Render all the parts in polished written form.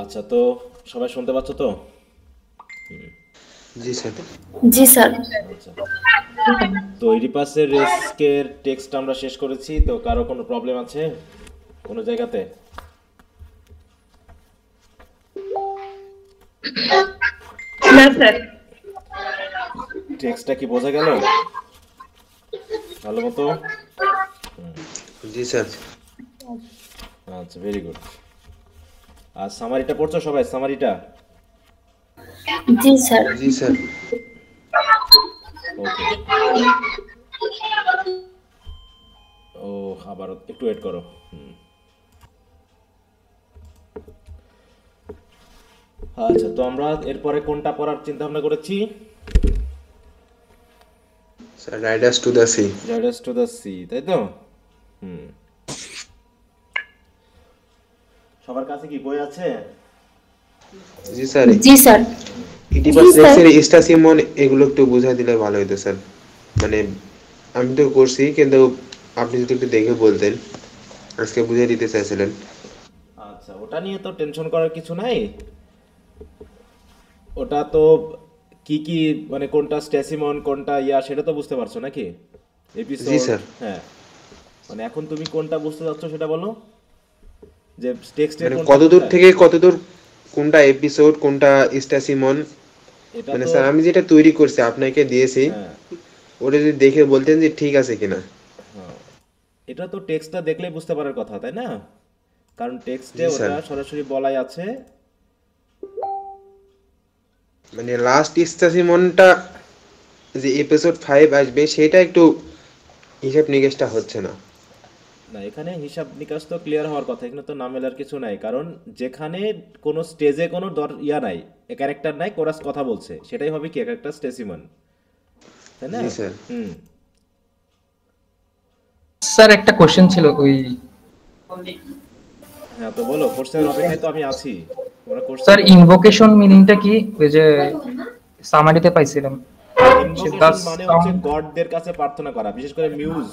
আচ্ছা, তো সবাই শুনতে পাচ্ছ তো? জি স্যার। জি স্যার। আচ্ছা, তো ইডিপাসের রেস্কের টেক্সট আমরা শেষ করেছি, তো কারো কোনো প্রবলেম আছে কোনো জায়গাতে? না স্যার। টেক্সটটা কি বোঝা গেল ভালো মতো? জি স্যার। আচ্ছা, ভেরি গুড। আর সামারিটা পড়ছো সবাই, সামারিটা? জি স্যার। জি স্যার। ওকে। ও, আবার একটু ওয়েট করো। আচ্ছা, তো আমরা এরপরে কোনটা পড়ার চিন্তা ভাবনা করেছি? Sir Riders to the C. Zydus two the sea, তাই তো? সবার কাছে কি বই আছে? জি স্যার। জি স্যার। জি ইটিপাস স্যার। রেক্সের স্টাসিমন এগুলো একটু বুঝাই দিলে ভালো হতো স্যার। মানে আমি তো করছি, কিন্তু আপনি যদি একটু দেখে বলতেন, আজকে বুঝিয়ে দিতে চাইছিলেন। আচ্ছা, ওটা নিয়ে তো টেনশন করার কিছু নাই। ওটা তো কি কি, মানে কোনটা স্টেসিমন কোনটা ইয়া সেটা তো বুঝতে পারছো নাকি? জি এপিসোড। স্যার। হ্যাঁ, মানে এখন তুমি কোনটা বুঝতে চাচ্ছ সেটা বলো, যে টেক্সটের মানে কোনটা কতদূর বোঝায়। থেকে কতদূর, কোনটা এপিসোড কোনটা স্টাসিমন। এটা মানে তো স্যার আমি যেটা তৈরি করছি আপনাকে দিয়েছি, হ্যাঁ, ওটা যদি দেখে বলতেন যে ঠিক আছে কিনা। হ্যাঁ, এটা তো টেক্সটটা দেখলেই বুঝতে পারার কথা, তাই না? কারণ টেক্সটে জি স্যার। ওটা সরাসরি বলাই আছে। মানে লাস্ট স্টাসিমনটা যে এপিসোড 5 আসবে সেটা একটু হিসাব নিকেশটা হচ্ছে না। না, এখানে হিসাব নিকাশ তো ক্লিয়ার হওয়ার কথা, এখানে তো না মেলার কিছু নাই, কারণ যেখানে কোনো স্টেজে কোনো ইয়া নাই, ক্যারেক্টার নাই, কোরাস কথা বলছে, সেটাই হবে কি এক একটা স্টেসিমন, তাই না? জি স্যার। হুম। স্যার একটা কোশ্চেন ছিল ওই হ্যাঁ, তো বলো, কোশ্চেনের অপেক্ষায় তো আমি আছি। তোমরা কোশ্চেন স্যার করো। ইনভোকেশন মিনিংটা কি? ওই যে সামারিতে পাইছিলাম সে দ্য ইনভোকেশন মানে হচ্ছে সাউন্ড, গডদের কাছে প্রার্থনা করা, বিশেষ করে মিউজ।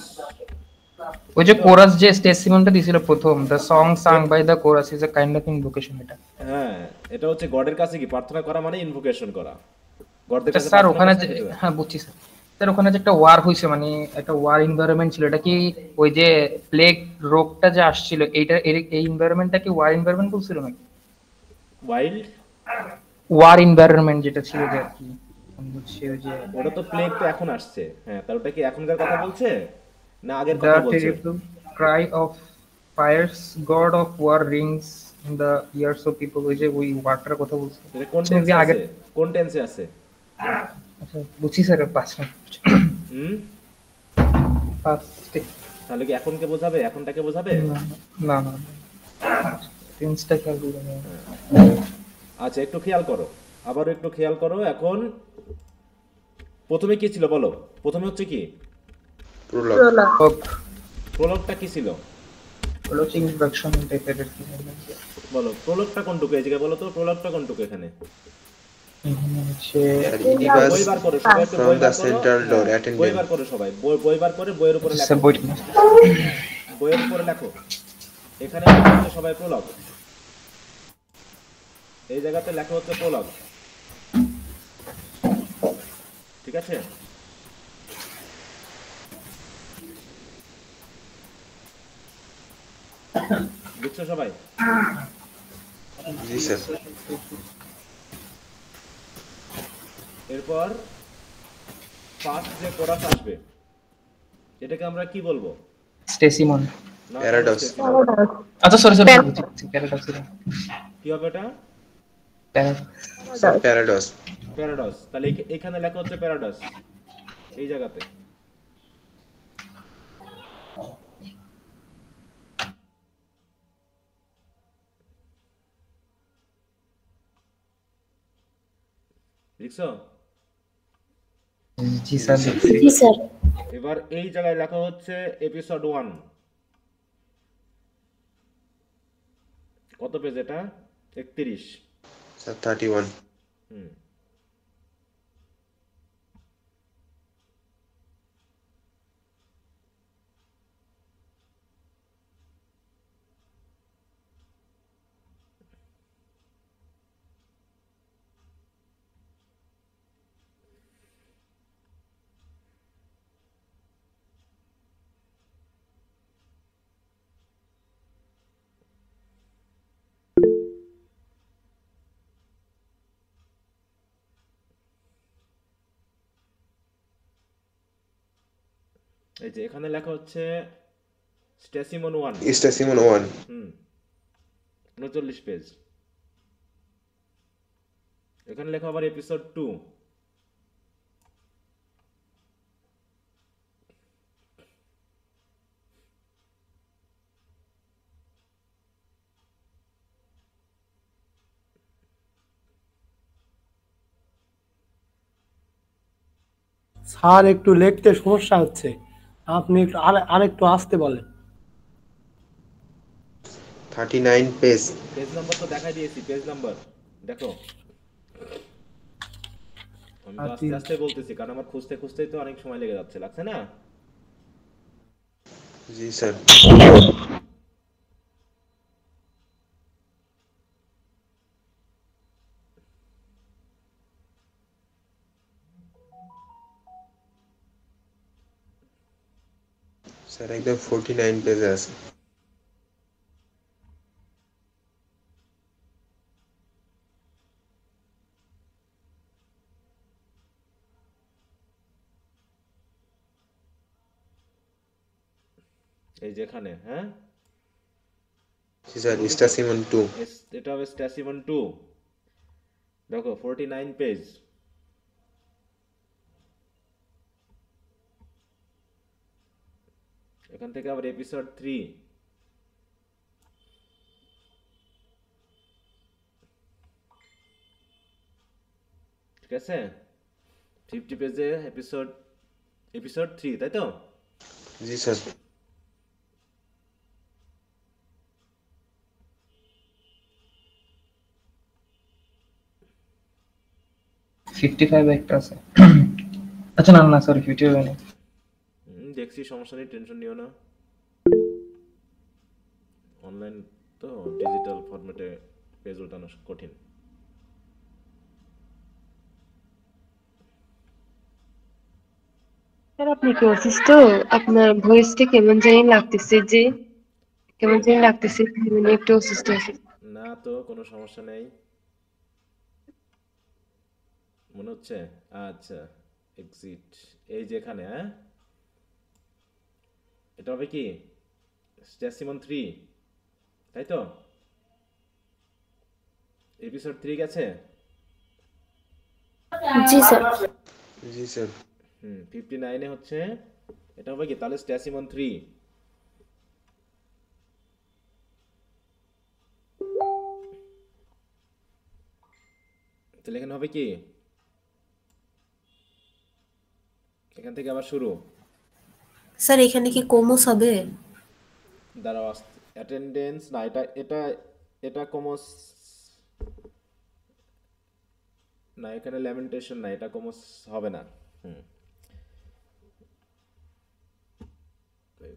ওই যে বুঝছো? কোরাস যে স্টেসিমনটা দিছিল প্রথম, the song sung a- by the chorus is a kind of invocation এটা। হ্যাঁ, এটা হচ্ছে গডের কাছে কি প্রার্থনা করা, মানে ইনভোকেশন করা। গডদের আচ্ছা কাছে স্যার প্রার্থনা ওখানে করছে না যে, কিছু। হ্যাঁ বুঝছি স্যার। স্যার ওখানে যে একটা ওয়ার হয়েছে, মানে একটা ওয়ার এনভায়রনমেন্ট ছিল, এটা কি ওই যে প্লেগ রোগটা যে আসছিল এইটা এই এনভায়রনমেন্টটা কি ওয়ার এনভায়রনমেন্ট বলছিল নাকি? ওয়াইল্ড। ওয়ার এনভায়রনমেন্ট যেটা ছিল যে আর কি, আমি বলছি ওই যে ওটা তো প্লেগ তো এখন আসছে, হ্যাঁ, তার ওটা কি এখনকার কথা বলছে না আগের কথা The বলছে? terrible cry of fires, god of war rings in the ears of people. ওই যে ওই ওয়ার্ডটার কথা বলছি। এটা কোন So, টেন্সে আগে আছে? কোন টেন্সে আছে? আচ্ছা বুঝছি স্যার, পাঁচ মিনিট হুম। ফার্স্টে। তাহলে কি এখনকে বোঝাবে, এখনটাকে বোঝাবে? না না না, টেন্সটা খেয়াল করবো না। আচ্ছা, একটু খেয়াল করো, আবারও একটু খেয়াল করো এখন। প্রথমে কি ছিল বলো? প্রথমে হচ্ছে কি? প্রোলগ। হোক, প্রোলগটা কি ছিল? ওটা হচ্ছে ইন্ট্রোডাকশন টাইপের আর কি। বলো, প্রোলগটা কোনটুকু এই জায়গায় বলো তো, প্রোলগটা কোনটুকু এখানে? এখানে হচ্ছে স্যার ইটিপাস বই বার করো সবাই, একটু ফ্রম বই দ্য বার করো। সেন্ট্রাল ডোর হ্যাঁ, বই অ্যাটেন্ডেন্ট। বার করো সবাই, বই বার করে বইয়ের উপরে স্যার লেখো। বইটা বইয়ের উপরে লেখো। এখানে লেখা হচ্ছে সবাই প্রোলগ, এই জায়গাতে লেখা হচ্ছে প্রোলগ। ঠিক আছে? বুঝছো সবাই? জি স্যার। এরপর ফার্স্ট যে কোরাস আসবে, এটাকে আমরা কি বলবো? স্টেসিমন। না, কেন প্যারাডক্স। স্টেসিমন? আচ্ছা সরি সরি, বুঝছি প্যারাডক্স। কি হবে এটা? Sir paradox. প্যারাডস। তাহলে এখানে লেখা হচ্ছে প্যারাডস, এই জায়গাতে। লিখছো? জি স্যার দেখছি। জি স্যার। এবার এই জায়গায় লেখা হচ্ছে এপিসোড 1। কত পেজ এটা? 31। স্যার 31। হুম। এই যে এখানে লেখা হচ্ছে স্টেসিমন 1। স্টেসিমন 1। 39 পেজ। এখানে লেখা আবার এপিসোড 2। স্যার একটু লিখতে সমস্যা হচ্ছে, আপনি একটু আরেকটু আস্তে বলেন। 39 পেজ। পেজ নাম্বার তো দেখাই দিয়েছি, পেজ নাম্বার দেখো। আমি তো আস্তে আস্তে বলতেছি কারণ আমার খুঁজতে খুঁজতেই তো অনেক সময় লেগে যাচ্ছে, লাগছে না? জি স্যার। স্যার একদম 49 পেজে আছে। এই যেখানে, হ্যাঁ জি স্যার, স্টেসিমন 2। এটা হবে স্টেসিমন 2। দেখো 49 পেজ। এখান থেকে আবার এপিসোড 3। ঠিক আছে, 50 পেজে এপিসোড 3, তাই তো? জি স্যার। ফিফটি ফাইভ একটা আছে। আচ্ছা না না সরি 55 নেই। দেখছি, সমস্যা নেই, টেনশন নিও না। অনলাইন তো ডিজিটাল ফরম্যাটে পেজ ওঠানো কঠিন। স্যার আপনি কি অসুস্থ? আপনার ভয়েসটা কেমন জানি লাগতেছে, মানে একটু অসুস্থ আছে। না তো, কোনো সমস্যা নেই মনে হচ্ছে। আচ্ছা, এক্সিট এই যেখানে, হ্যাঁ এটা হবে কি স্টেসিমন 3, তাই তো? এপিসোড 3 গেছে। জি স্যার। জি স্যার। 59-এ হচ্ছে, এটা হবে কি তাহলে স্টেসিমন 3। তাহলে এখানে হবে কি, এখান থেকে আবার শুরু। স্যার এখানে কি কোমোস হবে? দাঁড়াও, অ্যাটেন্ডেন্স না, এটা এটা এটা কমস না, এখানে ল্যামেন্টেশন না, এটা কমস হবে না।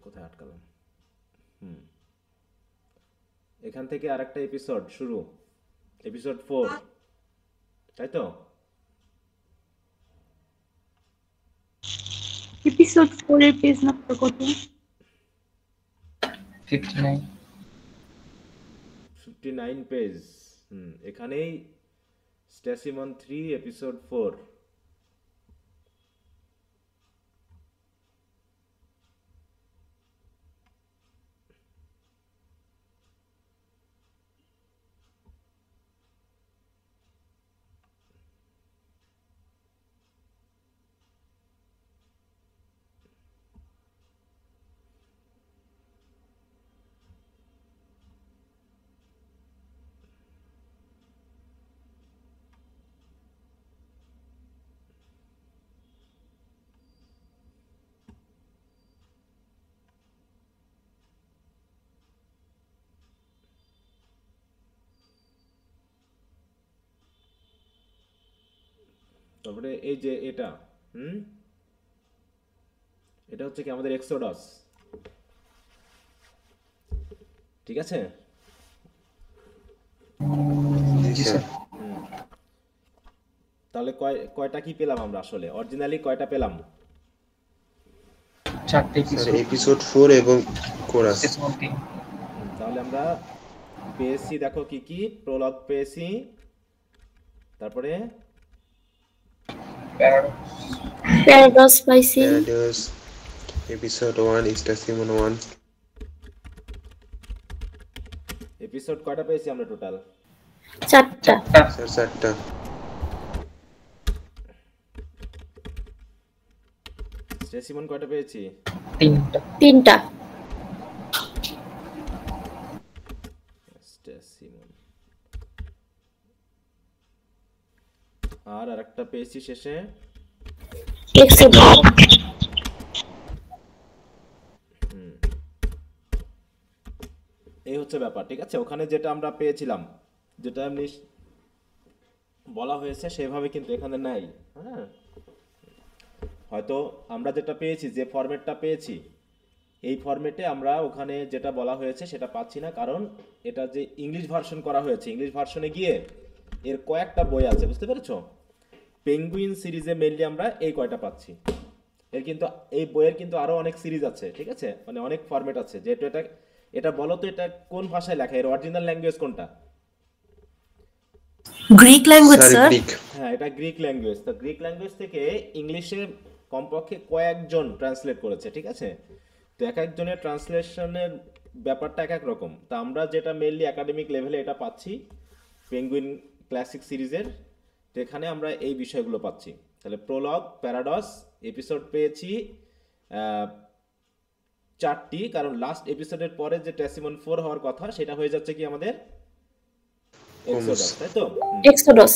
কোথায় আটকালাম? এখান থেকে আরেকটা এপিসোড শুরু, এপিসোড 4, তাই তো? এপিসোড 4 এর পেজ নাম্বার কত? 59। 59 পেজ। এখানেই স্টেসিমন 3 এপিসোড 4। তারপরে এই যে এটা, এটা হচ্ছে কি আমাদের এক্সোডাস, ঠিক আছে? জি স্যার। তাহলে কয়টা কি পেলাম আমরা আসলে, অরিজিনালি কয়টা পেলাম? 4টে স্যার এপিসোড 4 এবং কোরাস। তাহলে আমরা পেয়েছি, দেখো কি কি প্রলগ পেয়েছি, তারপরে প্যারাডক্স পাইছি, প্যারাডক্স, এপিসোড 1 স্টেসিমন 1 এপিসোড কয়টা পেয়েছি আমরা টোটাল? 4টা। স্যার 4টা। স্টেসিমন কয়টা পেয়েছি? 3টা। 3টা। স্টেসিমন আর আরেকটা পেয়েছি শেষে এক্সোডাস। এই হচ্ছে ব্যাপার, ঠিক আছে? ওখানে যেটা আমরা পেয়েছিলাম, যেটা এমনি বলা হয়েছে সেভাবে কিন্তু এখানে নাই। হ্যাঁ, হয়তো আমরা যেটা পেয়েছি, যে ফরম্যাটটা পেয়েছি, এই ফরম্যাটে আমরা ওখানে যেটা বলা হয়েছে সেটা পাচ্ছি না, কারণ এটা যে ইংলিশ ভার্সন করা হয়েছে, ইংলিশ ভার্সনে গিয়ে এর কয়েকটা বই আছে, বুঝতে পেরেছো? পেঙ্গুইন সিরিজে মেইনলি আমরা এই কয়টা পাচ্ছি। এর কিন্তু এই বইয়ের কিন্তু আরো অনেক সিরিজ আছে, ঠিক আছে? মানে অনেক ফরম্যাট আছে। যেহেতু এটা এটা বলো তো, এটা কোন ভাষায় লেখা, এর অরিজিনাল ল্যাঙ্গুয়েজ কোনটা? Greek language sir sir. Greek. হ্যাঁ, এটা গ্রিক ল্যাঙ্গুয়েজ। তো গ্রিক ল্যাঙ্গুয়েজ থেকে ইংলিশে কমপক্ষে কয়েকজন ট্রান্সলেট করেছে, ঠিক আছে? তো এক একজনের ট্রান্সলেশনের ব্যাপারটা এক এক রকম। তা আমরা যেটা মেইনলি একাডেমিক লেভেলে এটা পাচ্ছি পেঙ্গুইন ক্লাসিক সিরিজের, তো এখানে আমরা এই বিষয়গুলো পাচ্ছি। তাহলে প্রোলগ, প্যারাডস, এপিসোড পেয়েছি 4টি, কারণ লাস্ট এপিসোডের পরে যে টেসিমন 4 হওয়ার কথা সেটা হয়ে যাচ্ছে কি আমাদের এক্সোডাস, তাই তো? এক্সোডাস।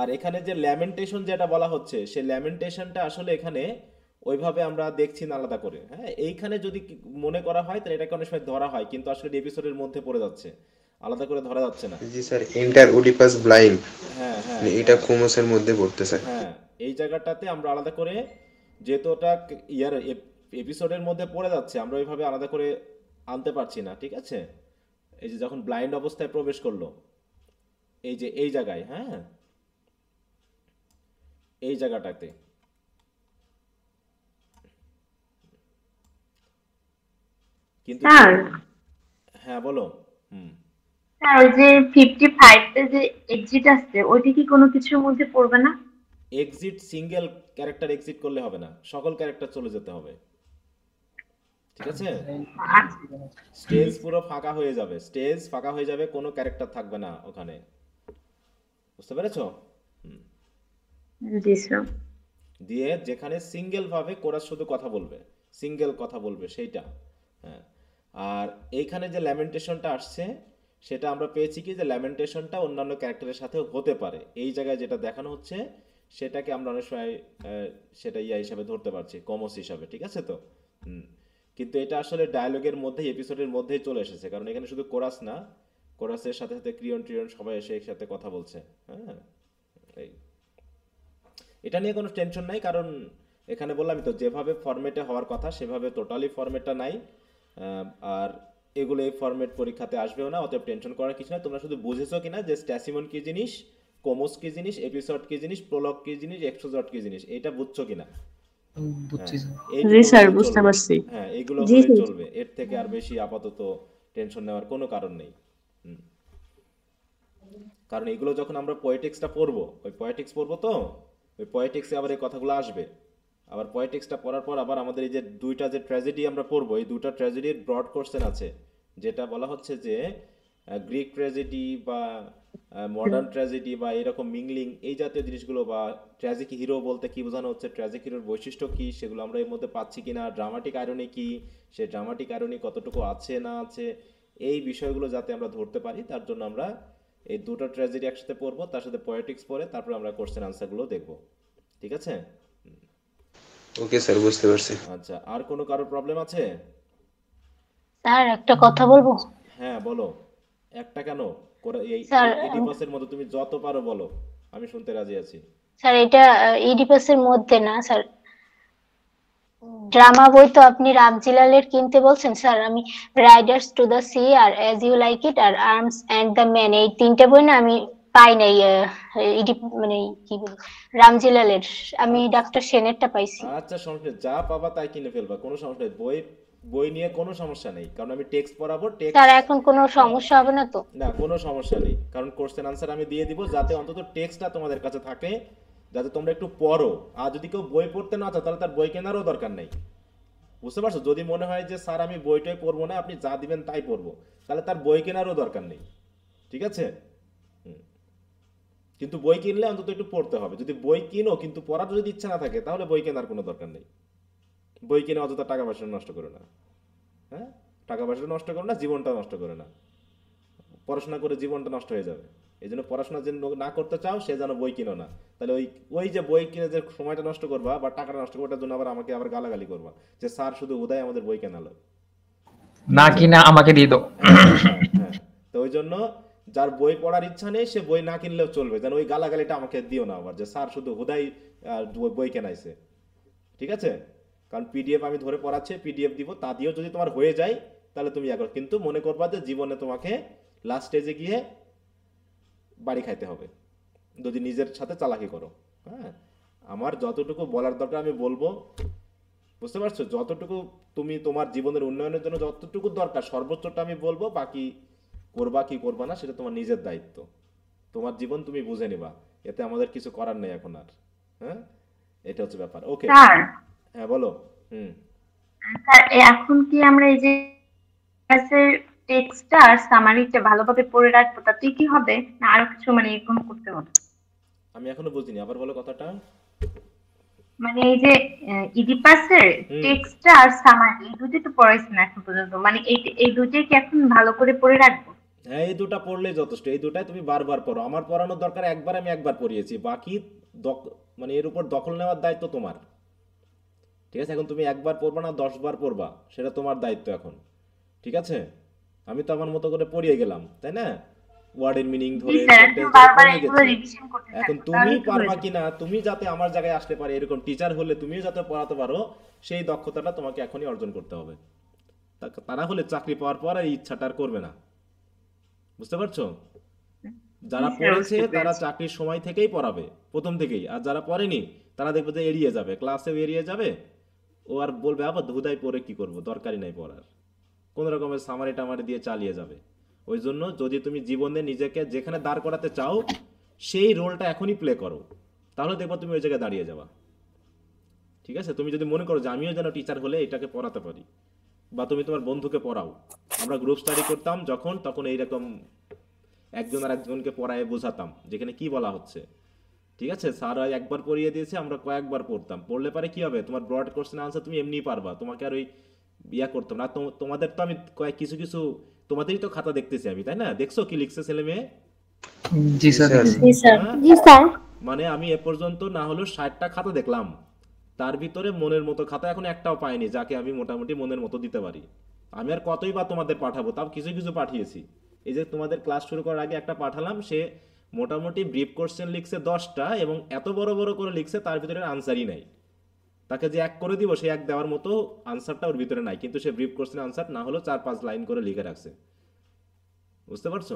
আর এখানে যে ল্যামেন্টেশন যেটা বলা হচ্ছে, সেই ল্যামেন্টেশনটা আসলে এখানে ওইভাবে আমরা দেখছি না আলাদা করে। হ্যাঁ, এইখানে যদি মনে করা হয় তাহলে এটাকে অনেক সময় ধরা হয়, কিন্তু আসলে এপিসোডের মধ্যে পড়ে যাচ্ছে, আলাদা করে ধরা যাচ্ছে না। জি স্যার, ইন্টার ওডিপাস ব্লাইন্ড, হ্যাঁ হ্যাঁ এটা কোমোসের মধ্যে পড়তে স্যার। হ্যাঁ, এই জায়গাটাতে আমরা আলাদা করে, যেহেতু ওটা ইয়ার এপিসোডের মধ্যে পড়ে যাচ্ছে, আমরা ওইভাবে আলাদা করে আনতে পারছি না, ঠিক আছে? এই যে যখন ব্লাইন্ড অবস্থায় প্রবেশ করলো, এই যে এই জায়গায়, হ্যাঁ, এই জায়গাটাতে কিন্তু স্যার হ্যাঁ বলো। হুম, স্যার ওই যে 55 যে এক্সিট আছে ওইটা কি কোনো কিছুর মধ্যে পড়বে না? এক্সিট সিঙ্গেল ক্যারেক্টার এক্সিট করলে হবে না, সকল ক্যারেক্টার চলে যেতে হবে, ঠিক আছে? স্টেজ পুরো ফাঁকা হয়ে যাবে, স্টেজ ফাঁকা হয়ে যাবে, কোনো ক্যারেক্টার থাকবে না ওখানে, বুঝতে পেরেছো? জি স্যার। দিয়ে যেখানে সিঙ্গেল ভাবে কোরাস শুধু কথা বলবে, সিঙ্গেল কথা বলবে সেইটা। হ্যাঁ, আর এইখানে যে ল্যামেন্টেশনটা আসছে সেটা আমরা পেয়েছি কি, যে ল্যামেন্টেশনটা অন্যান্য ক্যারেক্টারের সাথেও হতে পারে। এই জায়গায় যেটা দেখানো হচ্ছে সেটাকে আমরা অনেক সময় সেটা ইয়া হিসাবে ধরতে পারছি, কমোস হিসাবে, ঠিক আছে তো? কিন্তু এটা আসলে ডায়ালগের মধ্যে, এপিসোডের মধ্যেই চলে এসেছে, কারণ এখানে শুধু কোরাস না, কোরাসের সাথে সাথে ক্রিয়ন ট্রিয়ন সবাই এসে একসাথে কথা বলছে। হ্যাঁ, এই এটা নিয়ে কোনো টেনশন নাই, কারণ এখানে বললামই তো, যেভাবে ফরম্যাটে হওয়ার কথা সেভাবে টোটালি ফরম্যাটটা নাই। আর এগুলো এই ফরম্যাট পরীক্ষাতে আসবেও না, অতএব টেনশন করার কিছু না। তোমরা শুধু বুঝেছো কিনা যে স্ট্যাসিমন কি জিনিস, কোমোস কি জিনিস, এপিসোড কি জিনিস, প্রোলগ কি জিনিস, এক্সোজট কি জিনিস, এটা বুঝছো কিনা? বুঝছি স্যার। এইটুকু স্যার, হলেই বুঝতে চলবে। পারছি। হ্যাঁ, এইগুলো জি, হলেই জি। চলবে, এর থেকে আর বেশি আপাতত টেনশন নেওয়ার কোনো কারণ নেই। কারণ এগুলো যখন আমরা পয়েটিক্সটা পড়বো, ওই পয়েটিক্স পড়বো তো, ওই পয়েটিক্সে আবার এই কথাগুলো আসবে। আবার পয়েটিক্সটা পড়ার পর আবার আমাদের এই যে দুইটা যে ট্র্যাজেডি আমরা পড়বো, এই দুটো ট্র্যাজেডির ব্রড কোশ্চেন আছে, যেটা বলা হচ্ছে যে গ্রিক ট্র্যাজেডি বা মডার্ন ট্র্যাজেডি বা এরকম মিংলিং, এই জাতীয় জিনিসগুলো, বা ট্র্যাজিক হিরো বলতে কি বোঝানো হচ্ছে, ট্র্যাজিক হিরোর বৈশিষ্ট্য কি, সেগুলো আমরা এর মধ্যে পাচ্ছি কিনা, ড্রামাটিক আয়রনি কি, সে ড্রামাটিক আয়রনি কতটুকু আছে না আছে, এই বিষয়গুলো যাতে আমরা ধরতে পারি, তার জন্য আমরা এই দুটো ট্র্যাজেডি একসাথে পড়বো, তার সাথে পয়েটিক্স পড়ে তারপর আমরা কোশ্চেন আনসারগুলো দেখবো, ঠিক আছে? ওকে স্যার, বুঝতে পারছি। আচ্ছা, আর কোনো কারো প্রবলেম আছে? স্যার একটা কথা বলবো? হ্যাঁ বলো। একটা কেন, এই স্যার, এডিপাসের মধ্যে তুমি যত পারো বলো, আমি শুনতে রাজি আছি। স্যার এটা ইডিপাসের মধ্যে না স্যার, ড্রামা বই তো আপনি রামজিলালের কিনতে বলছেন স্যার। আমি রাইডার্স টু দ্য সি আর অ্যাজ ইউ লাইক ইট আর আর্মস এন্ড দ্য ম্যান, এই তিনটে বই না আমি পাই নাই। মানে কি বলবো, রামজিলালের আমি ডাক্তার সেনেরটা পাইছি। আচ্ছা, সমস্যা নেই, যা পাবা তাই কিনে ফেলবা, কোনো সমস্যা নেই। বই বই নিয়ে কোনো সমস্যা নেই, কারণ আমি টেক্সট পড়াবো। স্যার এখন কোনো সমস্যা হবে না তো? না, কোনো সমস্যা নেই, কারণ কোশ্চেন আনসার আমি দিয়ে দিব, যাতে অন্তত টেক্সটটা তোমাদের কাছে থাকে, যাতে তোমরা একটু পড়ো। আর যদি কেউ বই পড়তে না চাও তাহলে তার বই কেনারও দরকার নেই, বুঝতে পারছো? যদি মনে হয় যে স্যার আমি বইটাই পড়বো না, আপনি যা দিবেন তাই পড়বো, তাহলে তার বই কেনারও দরকার নেই। ঠিক আছে? হুম। কিন্তু বই কিনলে অন্তত একটু পড়তে হবে। যদি বই কিনো কিন্তু পড়ার যদি ইচ্ছা না থাকে, তাহলে বই কেনার কোনো দরকার নেই। বই কিনে অযথা টাকা পয়সা নষ্ট করো না। হ্যাঁ, টাকা পয়সা নষ্ট করো না, জীবনটা নষ্ট করে না। পড়াশোনা করে জীবনটা নষ্ট হয়ে যাবে। এই জন্য পড়াশোনা যে না করতে চাও সে যেন বই কিনো না। তাহলে ওই ওই যে বই কিনে যে সময়টা নষ্ট করবা বা টাকাটা নষ্ট করবার জন্য আবার আমাকে আবার গালাগালি করবা যে স্যার শুধু উদয় আমাদের বই কেনালো। না কিনা আমাকে দিয়ে দাও। হ্যাঁ, তো ওই জন্য যার বই পড়ার ইচ্ছা নেই সে বই না কিনলেও চলবে, যেন ওই গালাগালিটা আমাকে দিও না আবার যে স্যার শুধু হুদাই বই কেনাইছে। ঠিক আছে? কারণ পিডিএফ আমি ধরে পড়াচ্ছি, পিডিএফ দিব, তা দিয়েও যদি তোমার হয়ে যায় তাহলে তুমি এখন কিন্তু মনে করবা যে জীবনে তোমাকে লাস্ট স্টেজে গিয়ে বাড়ি খাইতে হবে যদি নিজের সাথে চালাকি করো। হ্যাঁ, আমার যতটুকু বলার দরকার আমি বলবো, বুঝতে পারছো? যতটুকু তুমি তোমার জীবনের উন্নয়নের জন্য যতটুকু দরকার সর্বোচ্চটা আমি বলবো, বাকি করবা কি করবা না সেটা তোমার নিজের দায়িত্ব। তোমার জীবন তুমি বুঝে নিবা, এতে আমাদের কিছু করার নেই এখন আর। হ্যাঁ, এটা হচ্ছে ব্যাপার। ওকে, স্যার হ্যাঁ বলো। হুম। স্যার এখন কি আমরা এই যে ক্লাসের টেক্সটটা আর সামারিটা ভালোভাবে পড়ে রাখবো তাতে কি হবে, না আরো কিছু মানে এরকম করতে হবে? আমি এখনো বুঝিনি, আবার বলো কথাটা। মানে এই যে ইডিপাসের হুম। টেক্সটটা আর সামারি এই দুটোই তো পড়াইছি না এখন পর্যন্ত, মানে এই দুটোই কি এখন ভালো করে পড়ে রাখবো? হ্যাঁ, এই দুটা পড়লেই যথেষ্ট। এই দুটাই তুমি বারবার পড়ো। আমার পড়ানোর দরকার একবার, আমি একবার পড়িয়েছি, বাকি মানে এর উপর দখল নেওয়ার দায়িত্ব তোমার। ঠিক আছে? এখন তুমি একবার পড়বা না 10 বার পড়বা, সেটা তোমার দায়িত্ব এখন। ঠিক আছে? আমি তো আমার মতো করে পড়িয়ে গেলাম, তাই না? ওয়ার্ডের মিনিং জি ধরে স্যার, সেন্টেন্স এখন ধরে বারবার পড়িয়ে এগুলো গেছি। রিভিশন করতে এখন থাকবো তুমি তাহলে কি পারবা হয়ে কিনা, তুমি যাতে আমার জায়গায় আসতে পারে, এরকম টিচার হলে তুমিও যাতে পড়াতে পারো, সেই দক্ষতাটা তোমাকে এখনই অর্জন করতে হবে। তা না হলে চাকরি পাওয়ার পর আর এই ইচ্ছাটা আর করবে না। বুঝতে পারছো? যারা স্যার, পড়েছে বুঝতে তারা পেরেছি। চাকরির সময় থেকেই পড়াবে, প্রথম থেকেই। আর যারা পড়েনি তারা দেখবে যে এড়িয়ে যাবে, ক্লাসেও এড়িয়ে যাবে। ও আর বলবে আবার ধুদাই পড়ে কি করব, দরকারই নাই পড়ার, কোন রকমের সামারি টামারি দিয়ে চালিয়ে যাবে। ওই জন্য যদি তুমি জীবনে নিজেকে যেখানে দাঁড় করাতে চাও সেই রোলটা এখনই প্লে করো, তাহলে দেখবো তুমি ওই জায়গায় দাঁড়িয়ে যাবা। ঠিক আছে? তুমি যদি মনে করো যে আমিও যেন টিচার হলে এটাকে পড়াতে পারি, বা তুমি তোমার বন্ধুকে পড়াও। আমরা গ্রুপ স্টাডি করতাম যখন, তখন এইরকম একজন আর একজনকে পড়ায় বোঝাতাম যেখানে কি বলা হচ্ছে। ঠিক আছে? স্যার একবার পড়িয়ে দিয়েছে, আমরা কয়েকবার পড়তাম। পড়লে পারে কি হবে, তোমার ব্রড কোশ্চেন আনসার তুমি এমনিই পারবা, তোমাকে আর ওই ইয়া করতে হবে না। তোমাদের তো আমি কিছু কিছু তোমাদেরই তো খাতা দেখতেছি আমি, তাই না? দেখছো কি লিখছে ছেলে মেয়ে? জি স্যার। জি স্যার। হ্যাঁ? জি স্যার। মানে আমি এ পর্যন্ত না হলেও 60টা খাতা দেখলাম, তার ভিতরে মনের মতো খাতা এখন একটাও পাইনি যাকে আমি মোটামুটি মনের মতো দিতে পারি। আমি আর কতই বা তোমাদের পাঠাবো, তাও কিছু কিছু পাঠিয়েছি। এই যে তোমাদের ক্লাস শুরু করার আগে একটা পাঠালাম, সে মোটামুটি ব্রিফ কোশ্চেন লিখছে 10টা, এবং এত বড় বড় করে লিখছে তার ভিতরে আনসারই নাই। তাকে যে এক করে দিব, সে এক দেওয়ার মতো আনসারটা ওর ভিতরে নাই, কিন্তু সে ব্রিফ কোশ্চেন আনসার না হলেও 4-5 লাইন করে লিখে রাখছে। বুঝতে পারছো?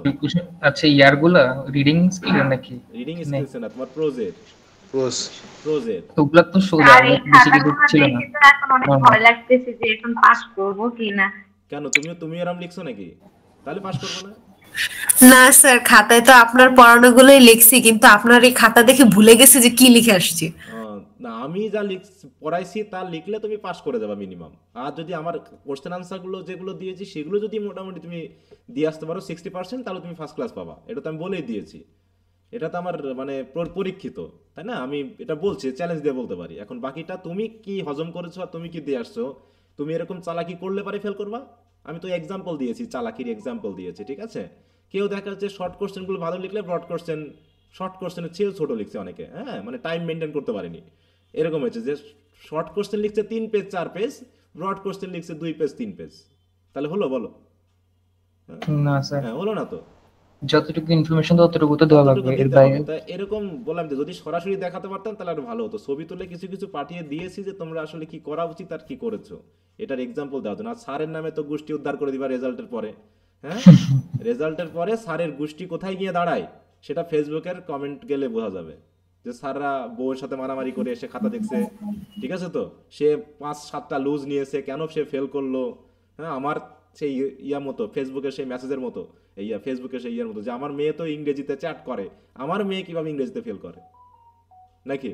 আচ্ছা ইয়ারগুলা রিডিং স্কিল নাকি? রিডিং স্কিলস না, তোমার প্রোজের। রোজ প্রোজের তো ওগুলা তো সোজা, আর এই বেশি কিছু খাতাগুলো ছিল না। দেখে তো এখন অনেক ভয় লাগতেছে যে এখন পাস করবো কিনা। কেন, তুমি এরম লিখছো নাকি? তাহলে পাস করবো না? না স্যার, খাতায় তো আপনার পড়ানোগুলোই লিখছি, কিন্তু আপনার এই খাতা দেখে ভুলে গেছে যে কি লিখে আসছি। না, আমি যা পড়াইছি তা লিখলে তুমি পাস করে যাবা মিনিমাম। আর যদি আমার কোশ্চেন আনসার গুলো যেগুলো দিয়েছি সেগুলো যদি মোটামুটি তুমি দিয়ে আসতে পারো 60%, তাহলে তুমি ফার্স্ট ক্লাস পাবা। এটা তো আমি বলেই দিয়েছি। এটা তো আমার মানে পরীক্ষিত, তাই না? আমি এটা বলছি, চ্যালেঞ্জ দিয়ে বলতে পারি। এখন বাকিটা তুমি কি হজম করেছো আর তুমি কি দিয়ে আসছো। তুমি এরকম চালাকি করলে পারে ফেল করবা। আমি তো এক্সাম্পল দিয়েছি, চালাকির এক্সাম্পল দিয়েছি। ঠিক আছে? কেউ দেখা যাচ্ছে শর্ট কোশ্চেনগুলো ভালো লিখলে ব্রড কোশ্চেন, শর্ট কোশ্চেনের চেয়েও ছোট লিখছে অনেকে। হ্যাঁ, মানে টাইম মেনটেন করতে পারেনি। এরকম হয়েছে যে শর্ট কোশ্চেন লিখছে 3 পেজ 4 পেজ, ব্রড কোশ্চেন লিখছে 2 পেজ 3 পেজ। তাহলে হলো বলো? না স্যার, হ্যাঁ, হলো না তো? যতটুকু ইনফরমেশন ততটুকু তো দেওয়া লাগবে, এর বাইরে। এরকম বললাম যে যদি সরাসরি দেখাতে পারতাম তাহলে আরো ভালো হতো। ছবি তুলে কিছু কিছু পাঠিয়ে দিয়েছি যে তোমরা আসলে কি করা উচিত আর কি করেছো, এটার এক্সাম্পল দেওয়া জন্য। আর স্যারের নামে তো গোষ্ঠী উদ্ধার করে দিবা রেজাল্টের পরে। হ্যাঁ, রেজাল্টের পরে স্যারের গোষ্ঠী কোথায় গিয়ে দাঁড়ায় সেটা ফেসবুকের কমেন্ট গেলে বোঝা যাবে যে স্যাররা বউয়ের সাথে মারামারি করে এসে খাতা দেখছে। ঠিক আছে? তো সে 5-7টা লুজ নিয়েছে, কেন সে ফেল করলো। হ্যাঁ, আমার সেই ইয়া মতো ফেসবুকের সেই মেসেজের মতো, ফেসবুকের সেই ইয়ার মতো যে আমার মেয়ে তো ইংরেজিতে চ্যাট করে, আমার মেয়ে কিভাবে ইংরেজিতে ফেল করে নাকি।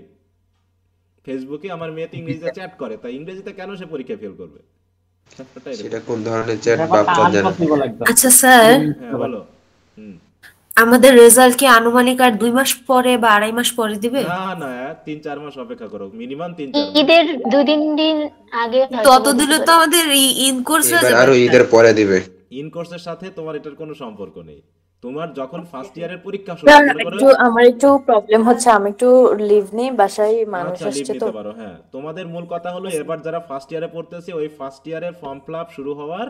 ফেসবুকে আমার মেয়ে তো ইংরেজিতে চ্যাট করে, তাই ইংরেজিতে কেন সে পরীক্ষা ফেল করবে? ব্যাপারটা এরকম। সেটা কোন ধরনের চ্যাট বাপটা জানে। আচ্ছা স্যার, হ্যাঁ বলো। হুম। আমাদের রেজাল্ট কি আনুমানিক আর 2 মাস পরে বা 2.5 মাস পরে দিবে? না না, 3-4 মাস অপেক্ষা করো, মিনিমাম 3-4 মাস। ঈদের 2-3 দিন আগে হয়তো বা ততদিনে দিতে তো পারে। আমাদের ইন কোর্স হয়ে এবার যাবে। আরো ঈদের পরে দিবে। ইন কোর্সের সাথে তোমার এটার কোনো সম্পর্ক নেই। তোমার যখন ফার্স্ট ইয়ারের পরীক্ষা শুরু স্যার মনে করো, একটু আমার একটু প্রবলেম হচ্ছে, আমি একটু লিভ নেই, বাসায় মানুষ আচ্ছা লিভ আসছে তো। নিতে পারো। হ্যাঁ, তোমাদের মূল কথা হলো এবার যারা ফার্স্ট ইয়ারে পড়তেছে ওই ফার্স্ট ইয়ারের ফর্ম ফিল আপ শুরু হওয়ার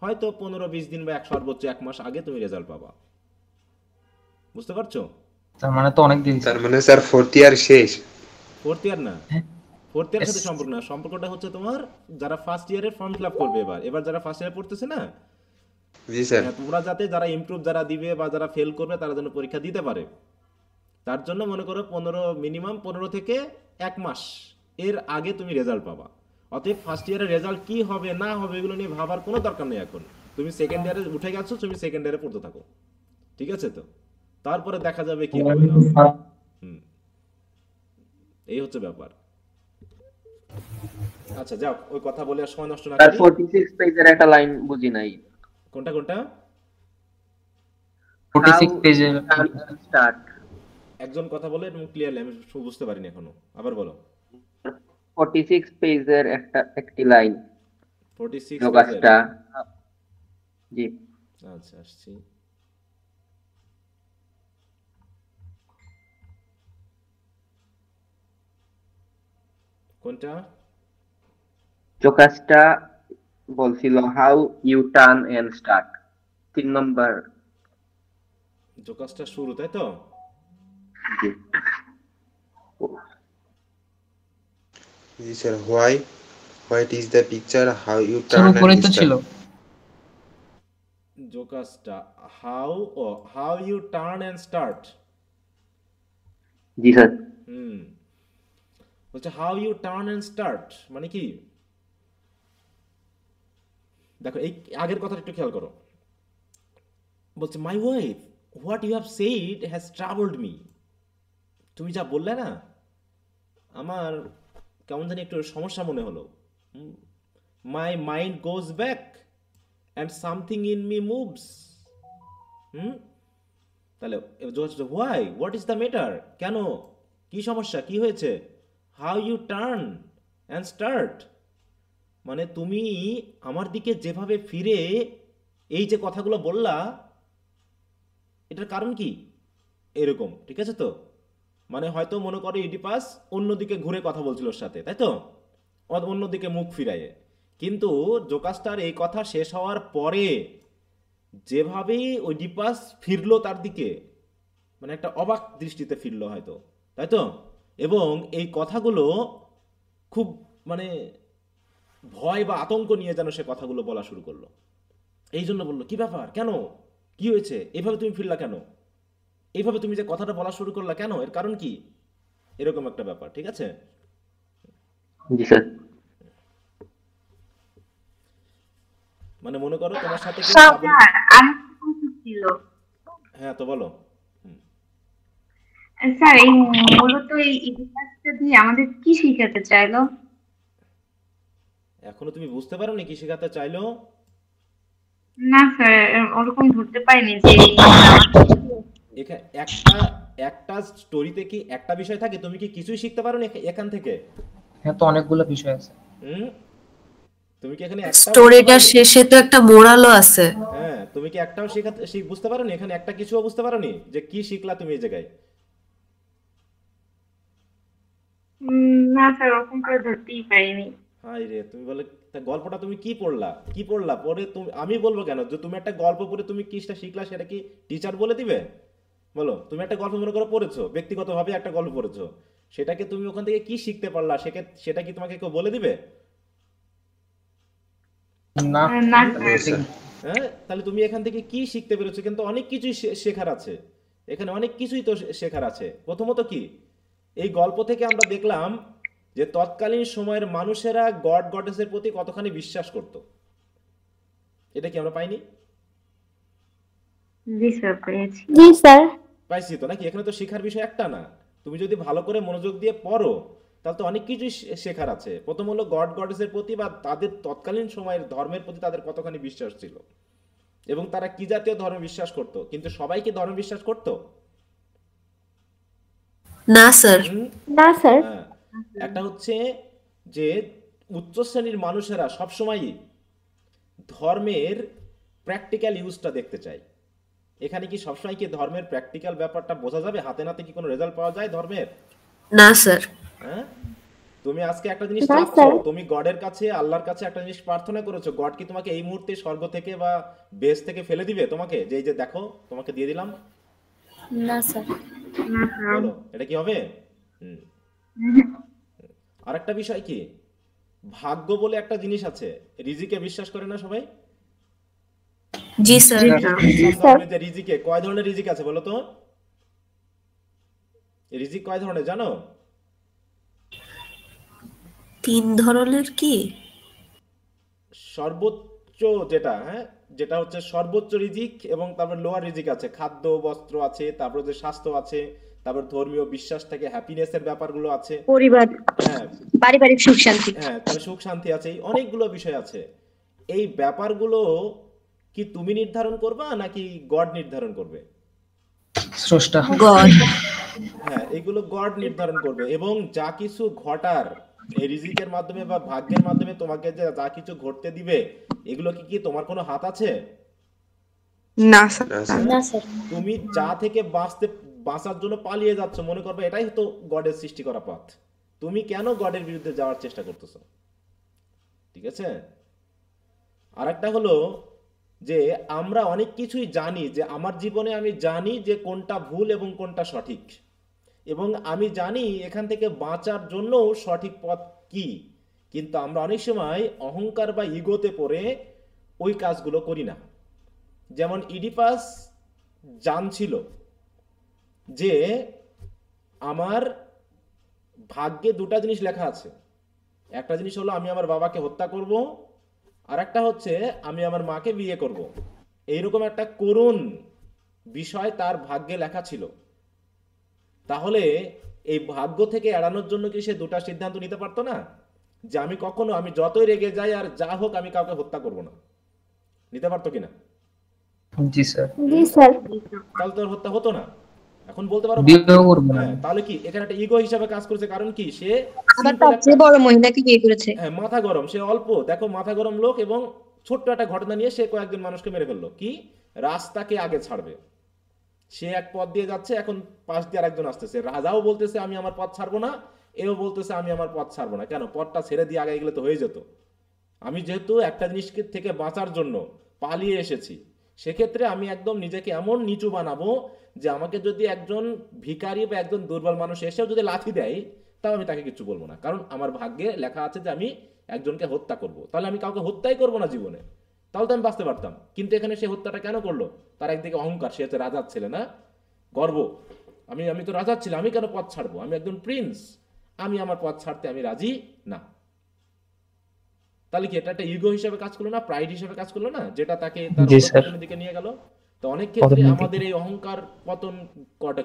হয়তো 15-20 দিন বা সর্বোচ্চ 1 মাস আগে তুমি রেজাল্ট পাবা। বুঝতে পারছো? তার মানে তো অনেক দিন। তার মানে স্যার 4th ইয়ার শেষ। ফোর্থ ইয়ার না, ফোর্থ ইয়ারের সাথে সম্পর্ক না, সম্পর্কটা হচ্ছে তোমার যারা ফার্স্ট ইয়ারের ফর্ম ফিল আপ করবে এবার যারা ফার্স্ট ইয়ারে পড়তেছে না, জি স্যার। হ্যাঁ, তোমরা যাতে যারা ইমপ্রুভ যারা দিবে বা যারা ফেল করবে তারা যেন পরীক্ষা দিতে পারে, তার জন্য মনে করো মিনিমাম 15 থেকে 1 মাস এর আগে তুমি রেজাল্ট পাবা। অতএব ফার্স্ট ইয়ারের রেজাল্ট কি হবে না হবে এগুলো নিয়ে ভাবার কোনো দরকার নেই। এখন তুমি সেকেন্ড ইয়ারে উঠে গেছো, তুমি সেকেন্ড ইয়ারে পড়তে থাকো, ঠিক আছে? তো তারপরে দেখা যাবে কি হবে না হবে। হুম, এই হচ্ছে ব্যাপার। আচ্ছা যাও, ওই কথা বলে আর সময় নষ্ট না তার করি। 46 পেজের একটা লাইন বুঝি নাই। কোনটা কোনটা? 46 পেজে স্টার্ট। একজন কথা বলে এবং ক্লিয়ারলি আমি বুঝতে পারিনি এখনো, আবার বলো। 46 পেজের একটি লাইন 46 যোগাসটা। জি আচ্ছা আসছি। কোনটা? যোগাসটা বলছিল how you turn and start, 3 নম্বর। জোকাসটা শুরু, তাই তো? জি জি sir. What is the picture, how you শুরু টার্ন করে এন্ড তো ছিল। জোকাসটা how you turn and start. জি স্যার। হুম, বলছে how you turn and start মানে কি? দেখো এই আগের কথাটা একটু খেয়াল করো। বলছে my wife what you have said has travelled me. তুমি যা বললে না আমার কেমন জানি একটু সমস্যা মনে হলো। My mind goes back and something in me moves. তাহলে why, what is the matter, কেন, কি সমস্যা, কি হয়েছে? How you turn and start মানে তুমি আমার দিকে যেভাবে ফিরে এই যে কথাগুলো বললা এটার কারণ কি? এরকম, ঠিক আছে তো? মানে হয়তো মনে করো ইডিপাস অন্যদিকে ঘুরে কথা বলছিল ওর সাথে, তাই তো? অন্যদিকে মুখ ফিরাইয়ে, কিন্তু জোকাস্টার এই কথা শেষ হওয়ার পরে যেভাবে ওইডিপাস ফিরলো তার দিকে, মানে একটা অবাক দৃষ্টিতে ফিরলো হয়তো, তাই তো? এবং এই কথাগুলো খুব মানে ভয় বা আতঙ্ক নিয়ে যেন সে কথাগুলো বলা শুরু করলো। এই জন্য বললো কি ব্যাপার, কেন, কি হয়েছে, এভাবে তুমি ফিরলা কেন, এইভাবে তুমি যে কথাটা বলা শুরু করলা কেন, এর কারণ কি? এরকম একটা ব্যাপার, ঠিক আছে? জি স্যার। মানে মনে করো তোমার সাথে কেউ স্যার সাবল- আমার প্রশ্ন ছিল। হ্যাঁ তো বলো। স্যার এই মূলত এই ইতিহাসটা দিয়ে আমাদের কি শিখাতে চাইলো? এখনো তুমি বুঝতে পারোনি কি শেখাতে চাইলো? না স্যার, ওরকম ধরতে পারিনি যে এখানে একটা স্টোরিতে কি একটা বিষয় থাকে? তুমি কি কিছুই শিখতে পারোনি এখান থেকে? হ্যাঁ তো অনেকগুলো বিষয় আছে। তুমি কি এখানে একটা স্টোরিটার শেষে তো একটা মোরালও আছে। হ্যাঁ, তুমি কি একটাও বুঝতে পারোনি এখানে? একটা কিছুও বুঝতে পারোনি যে কি শিখলা তুমি এই জায়গায়? না স্যার, ওরকম করে ধরতেই পারিনি। হাই রে, তুমি বলে তা গল্পটা তুমি কি পড়লা পরে তুমি, আমি বলবো কেন যে তুমি একটা গল্প পড়ে তুমি কিটা শিখলা সেটা কি টিচার বলে দিবে? বলো, তুমি একটা গল্প মনে করো পড়েছো, ব্যক্তিগতভাবে একটা গল্প পড়েছো, সেটাকে তুমি ওখান থেকে কি শিখতে পারলা সেটা কি তোমাকে কেউ বলে দিবে? না না হ্যাঁ, তাহলে তুমি এখান থেকে কি শিখতে পেরেছো? কিন্তু অনেক কিছুই শেখার আছে এখানে, অনেক কিছুই তো শেখার আছে। প্রথমত কি, এই গল্প থেকে আমরা দেখলাম যে তৎকালীন সময়ের মানুষেরা গড গডেসের প্রতি কতখানি বিশ্বাস করত। এটা কি আমরা পাইনি? জি স্যার, পেয়েছি। জি স্যার। পাইছি তো নাকি? এখানে তো শেখার বিষয় একটা না, তুমি যদি ভালো করে মনোযোগ দিয়ে পড়ো তাহলে তো অনেক কিছুই শেখার আছে। প্রথম হলো গড গডেসের প্রতি বা তাদের তৎকালীন সময়ের ধর্মের প্রতি তাদের কতখানি বিশ্বাস ছিল এবং তারা কি জাতীয় ধর্মে বিশ্বাস করত। কিন্তু সবাই কি ধর্মে বিশ্বাস করতো? না স্যার। না স্যার। হ্যাঁ, একটা হচ্ছে যে উচ্চ শ্রেণীর মানুষেরা সবসময়ই ধর্মের প্র্যাকটিক্যাল ইউজটা দেখতে চায়। এখানে কি সবসময় কি ধর্মের প্র্যাকটিক্যাল ব্যাপারটা বোঝা যাবে? হাতে নাতে কি কোনো রেজাল্ট পাওয়া যায় ধর্মের? না স্যার। হ্যাঁ, তুমি আজকে একটা জিনিস না, চাচ্ছ, স্যার। তুমি গডের কাছে, আল্লাহর কাছে একটা জিনিস প্রার্থনা করেছো, গড কি তোমাকে এই মুহূর্তে স্বর্গ থেকে বা বেস থেকে ফেলে দিবে তোমাকে, যে এই যে দেখো তোমাকে দিয়ে দিলাম? না স্যার। বলো এটা কি হবে? হুম। আরেকটা বিষয় কি, ভাগ্য বলে একটা জিনিস আছে। রিজিকে বিশ্বাস করে না সবাই? জি স্যার। ইসলাম ধর্মে যে রিজিকে, কয় ধরনের রিজিক আছে বলো তো? রিজিক কয় ধরনের জানো? 3 ধরনের কি? সর্বোচ্চ যেটা, হ্যাঁ, যেটা হচ্ছে সর্বোচ্চ রিজিক, এবং তারপর লোয়ার রিজিক আছে, খাদ্য বস্ত্র আছে, তারপর যে স্বাস্থ্য আছে, তারপর ধর্মীয় বিশ্বাস থেকে হ্যাপিনেসের ব্যাপারগুলো আছে, পরিবার, হ্যাঁ পারিবারিক সুখ শান্তি। হ্যাঁ, তাহলে সুখ শান্তি আছে, এই অনেকগুলো বিষয় আছে। এই ব্যাপারগুলো কি তুমি নির্ধারণ করবা নাকি গড নির্ধারণ করবে? স্রষ্টা। গড। হ্যাঁ, এগুলো গড নির্ধারণ করবে। এবং যা কিছু ঘটার এই রিজিকের মাধ্যমে বা ভাগ্যের মাধ্যমে তোমাকে যে যা কিছু ঘটতে দিবে, এগুলো কি কি তোমার কোনো হাত আছে? না স্যার। না স্যার। তুমি যা থেকে বাঁচার জন্য পালিয়ে যাচ্ছ, মনে করবে এটাই তো গডের সৃষ্টি করা পথ, তুমি কেন গডের বিরুদ্ধে যাওয়ার চেষ্টা করতেছো? ঠিক আছে। আরেকটা হলো যে আমরা অনেক কিছুই জানি, যে আমার জীবনে আমি জানি যে কোনটা ভুল এবং কোনটা সঠিক, এবং আমি জানি এখান থেকে বাঁচার জন্য সঠিক পথ কি, কিন্তু আমরা অনেক সময় অহংকার বা ইগোতে পড়ে ওই কাজগুলো করি না। যেমন ইডিপাস জানছিল যে আমার ভাগ্যে দুটা জিনিস লেখা আছে, একটা জিনিস হলো আমি আমার বাবাকে হত্যা করব, আর একটা হচ্ছে আমি আমার মাকে বিয়ে করব। এইরকম একটা করুণ বিষয় তার ভাগ্যে লেখা ছিল। তাহলে এই ভাগ্য থেকে এড়ানোর জন্য কি সে দুটা সিদ্ধান্ত নিতে পারতো না? যে আমি কখনো, আমি যতই রেগে যাই আর যা হোক, আমি কাউকে হত্যা করব না, নিতে পারতো কিনা? জি স্যার। জি স্যার। তাহলে তোর হত্যা হতো না। এখন বলতে পারো বিয়েও করবো না। হ্যাঁ, তাহলে কি এখানে একটা ইগো হিসাবে কাজ করেছে? কারণ কি, সে আবার তার চেয়ে বড় মহিলাকে বিয়ে করেছে। হ্যাঁ, মাথা গরম, সে অল্প, দেখো মাথা গরম লোক, এবং ছোট্ট একটা ঘটনা নিয়ে সে কয়েকজন মানুষকে মেরে ফেললো। কি, রাস্তাকে আগে ছাড়বে, সে এক পথ দিয়ে যাচ্ছে, এখন পাশ দিয়ে আরেকজন আসতেছে, রাজাও বলতেছে আমি আমার পথ ছাড়বো না, এও বলতেছে আমি আমার পথ ছাড়বো না। কেন? পথটা ছেড়ে দিয়ে আগে গেলে তো হয়ে যেত। আমি যেহেতু একটা জিনিস থেকে বাঁচার জন্য পালিয়ে এসেছি, সেক্ষেত্রে আমি একদম নিজেকে এমন নিচু বানাবো যে আমাকে যদি একজন ভিখারি বা একজন দুর্বল মানুষ এসেও যদি লাথি দেয়, তাও আমি তাকে কিছু বলবো না, কারণ আমার ভাগ্যে লেখা আছে যে আমি একজনকে হত্যা করব। তাহলে আমি কাউকে হত্যাই করবো না জীবনে, তাহলে তো আমি বাঁচতে পারতাম। কিন্তু এখানে সে হত্যাটা কেন করলো? তার একদিকে অহংকার, সে হচ্ছে রাজার ছেলে না, গর্ব, আমি তো রাজার ছেলে, আমি কেন পথ ছাড়বো, আমি একজন প্রিন্স, আমি আমার পথ ছাড়তে আমি রাজি না। তাহলে কি এটা একটা ইগো হিসেবে কাজ করলো না, প্রাইড হিসেবে কাজ করলো না, যেটা তাকে তার অধঃপতনের দিকে নিয়ে গেল? তো অনেক ক্ষেত্রে আমাদের এই অহংকার পতন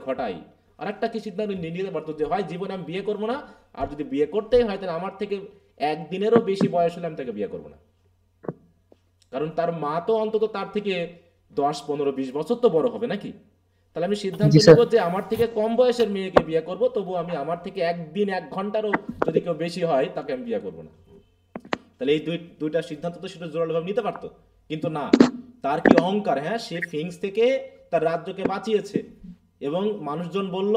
ঘটাই। আর একটা কি সিদ্ধান্ত নিতে পারতো যে হয় জীবনে আমি বিয়ে করবো না, আর যদি বিয়ে করতেই হয় তাহলে আমার থেকে একদিনেরও বেশি বয়স হলে আমি তাকে বিয়ে করবো না, কারণ তার মা তো অন্তত তার থেকে 10, 15, 20 বছর তো বড় হবে নাকি। তাহলে আমি সিদ্ধান্ত নেব যে আমার থেকে কম বয়সের মেয়েকে বিয়ে করব, তবু আমি আমার থেকে একদিন 1 ঘন্টারও যদি কেউ বেশি হয় তাকে আমি বিয়ে করবো না। তাহলে এই দুইটা সিদ্ধান্ত তো সেটা জোরালোভাবে নিতে পারতো, কিন্তু না, তার কি অহংকার, হ্যাঁ, সে ফিংস থেকে তার রাজ্যকে বাঁচিয়েছে, এবং মানুষজন বলল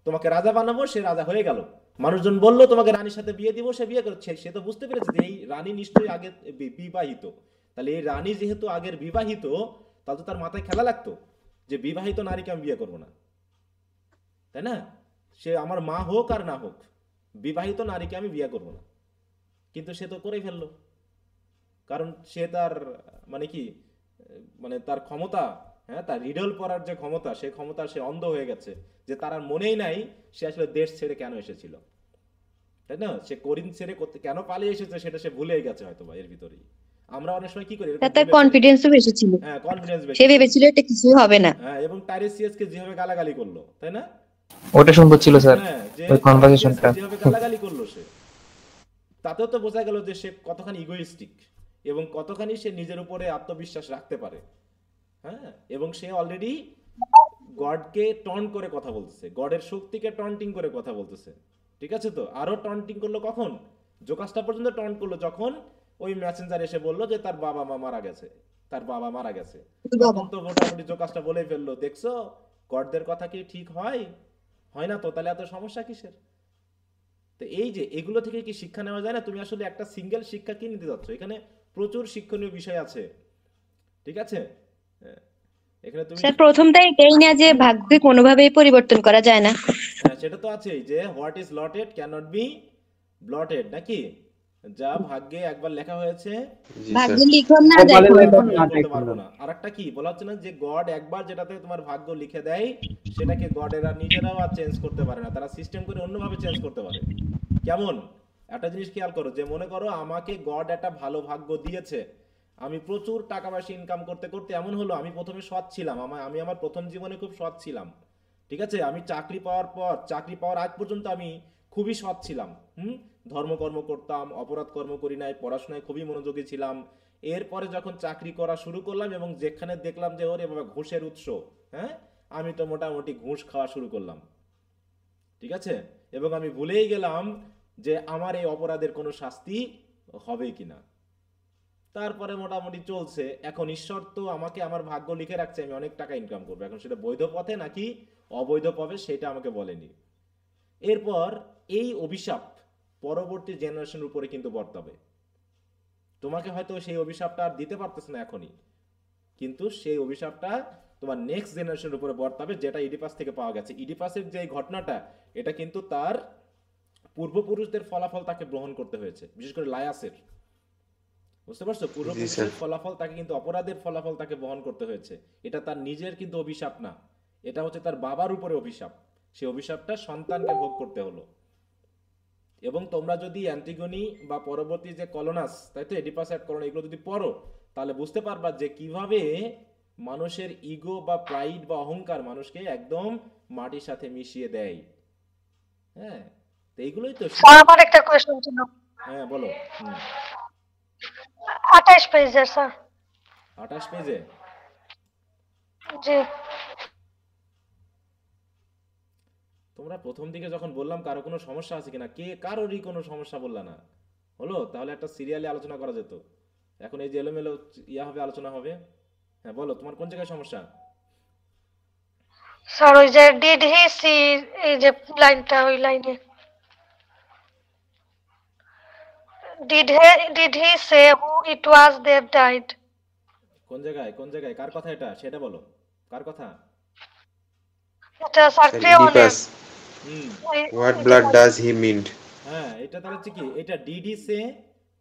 তোমাকে রাজা বানাবো, সে রাজা হয়ে গেল। মানুষজন বলল তোমাকে রানীর সাথে বিয়ে দিব, সে বিয়ে করছে। সে তো বুঝতে পেরেছে যে এই রানী নিশ্চয়ই আগে বিবাহিত, তাহলে এই রানী যেহেতু আগের বিবাহিত, তাহলে তো তার মাথায় খেলা লাগতো যে বিবাহিত নারীকে আমি বিয়ে করবো না, তাই না? সে আমার মা হোক আর না হোক, বিবাহিত নারীকে আমি বিয়ে করবো না। কিন্তু সে তো করেই ফেললো, কারণ সে তার মানে কি, মানে তার ক্ষমতা, হ্যাঁ, তার রিডল পড়ার যে ক্ষমতা, সে ক্ষমতা সে অন্ধ হয়ে গেছে, যে তার আর মনেই নাই সে আসলে দেশ ছেড়ে কেন এসেছিল, তাই না? সে করিন্থ ছেড়ে কেন পালিয়ে এসেছে সেটা সে ভুলেই গেছে হয়তো বা এর ভিতরেই। আমরা অনেক সময় কি করি, তার কনফিডেন্সও বেশি ছিল। হ্যাঁ, কনফিডেন্স বেশি, সে ভেবেছিল এটা কিছুই হবে না। হ্যাঁ, এবং টাইরেসিয়াসকে যেভাবে গালাগালি করলো, তাই না? ওটা সুন্দর ছিল স্যার, হ্যাঁ, যে ওই কনভারসেশনটা। যেভাবে গালাগালি করলো সে, তাতেও তো বোঝা গেল যে সে কতখানি ইগোইস্টিক এবং কতখানি সে নিজের উপরে আত্মবিশ্বাস রাখতে পারে। হ্যাঁ, এবং সে অলরেডি গডকে টন্ট করে কথা বলতেছে, গডের শক্তিকে টন্টিং করে কথা বলতেছে। ঠিক আছে, তো আরো টন্টিং করলো কখন? জোকাসটা পর্যন্ত টন্ট করলো যখন ওই মেসেঞ্জার এসে বললো যে তার বাবা মা মারা গেছে, তার বাবা মারা গেছে। তখন তো মোটামুটি জোকাসটা বলেই ফেললো, দেখছো গডদের কথা কি ঠিক হয়? হয় না তো, তাহলে এত সমস্যা কিসের? তো এই যে এগুলো থেকে কি শিক্ষা নেওয়া যায় না? তুমি আসলে একটা সিঙ্গেল শিক্ষা কি নিতে যাচ্ছ? এখানে প্রচুর শিক্ষণীয় বিষয় আছে। ঠিক আছে, এখানে তুমি স্যার প্রথমটা এটাই না যে ভাগ্যকে কোনোভাবেই পরিবর্তন করা যায় না। সেটা তো আছেই যে what is lotted can not be blotted, নাকি? যা ভাগ্যে একবার লেখা হয়েছে ভাগ্য লিখন না দেখো। বলতে পারবো না। আরেকটা কি বলা হচ্ছে না যে গড একবার যেটাতে তোমার ভাগ্য লিখে দেয় সেটাকে গডেরা নিজেরাও আর চেঞ্জ করতে পারে না, তারা সিস্টেম করে অন্যভাবে চেঞ্জ করতে পারে। কেমন? একটা জিনিস খেয়াল করো, যে মনে করো আমাকে গড একটা ভালো ভাগ্য দিয়েছে, আমি প্রচুর টাকা পয়সা ইনকাম করতে করতে এমন হলো আমি প্রথমে সৎ ছিলাম, আমি আমার প্রথম জীবনে খুব সৎ ছিলাম। ঠিক আছে, আমি চাকরি পাওয়ার আগ পর্যন্ত আমি খুবই সৎ ছিলাম। ধর্মকর্ম করতাম, অপরাধ কর্ম করি নাই, পড়াশোনায় খুবই মনোযোগী ছিলাম। এরপরে যখন চাকরি করা শুরু করলাম এবং যেখানে দেখলাম যে ওরে বাবা ঘুষের উৎস, হ্যাঁ, আমি তো মোটামুটি ঘুষ খাওয়া শুরু করলাম। ঠিক আছে, এবং আমি ভুলেই গেলাম যে আমার এই অপরাধের কোনো শাস্তি হবে কিনা। তারপরে মোটামুটি চলছে। এখন ঈশ্বর তো আমাকে আমার ভাগ্য লিখে রাখছে আমি অনেক টাকা ইনকাম করবো, এখন সেটা বৈধ পথে নাকি অবৈধ পথে সেটা আমাকে বলেনি। এরপর এই অভিশাপ পরবর্তী জেনারেশনের উপরে কিন্তু বর্তাবে। তোমাকে হয়তো সেই অভিশাপটা আর দিতে পারতেছে না এখনই, কিন্তু সেই অভিশাপটা তোমার নেক্সট জেনারেশনের উপরে বর্তাবে, যেটা ইডিপাস থেকে পাওয়া গেছে। ইডিপাসের যে ঘটনাটা, এটা কিন্তু তার পূর্বপুরুষদের ফলাফল তাকে গ্রহণ করতে হয়েছে, বিশেষ করে লায়াসের। বুঝতে পারছো? পূর্বপুরুষের ফলাফল তাকে কিন্তু, অপরাধের ফলাফল তাকে বহন করতে হয়েছে। এটা তার নিজের কিন্তু অভিশাপ না, এটা হচ্ছে তার বাবার উপরে অভিশাপ। সেই অভিশাপটা সন্তানকে ভোগ করতে হলো। এবং তোমরা যদি অ্যান্টিগনি বা পরবর্তী যে কলোনাস, তাই তো, এডিপাস অ্যাট কলোনা, এগুলো যদি পড়ো তাহলে বুঝতে পারবা যে কিভাবে মানুষের ইগো বা প্রাইড বা অহংকার মানুষকে একদম মাটির সাথে মিশিয়ে দেয়। হ্যাঁ, তো এইগুলোই তো। আমার একটা কোশ্চেন ছিল। হ্যাঁ বলো। 28 পেজের স্যার। 28 পেজে? জি। তোমরা প্রথম দিকে যখন বললাম কারো কোনো সমস্যা আছে কিনা, কারোরই কোনো সমস্যা বললা না, হলো? তাহলে একটা সিরিয়ালে আলোচনা করা যেত। এখন এই যে এলোমেলো হবে, আলোচনা হবে। হ্যাঁ বলো, তোমার কোন জায়গায় সমস্যা? স্যার ওই যে ডিড হি সি, এই যে লাইনটা, ওই লাইনে did he say who it was that died. কোন জায়গায় কার কথা এটা, সেটা বলো, কার কথা? এটা sir ক্রেওনের। What blood does he mean? হ্যাঁ, এটা তাহলে হচ্ছে কি, এটা did he say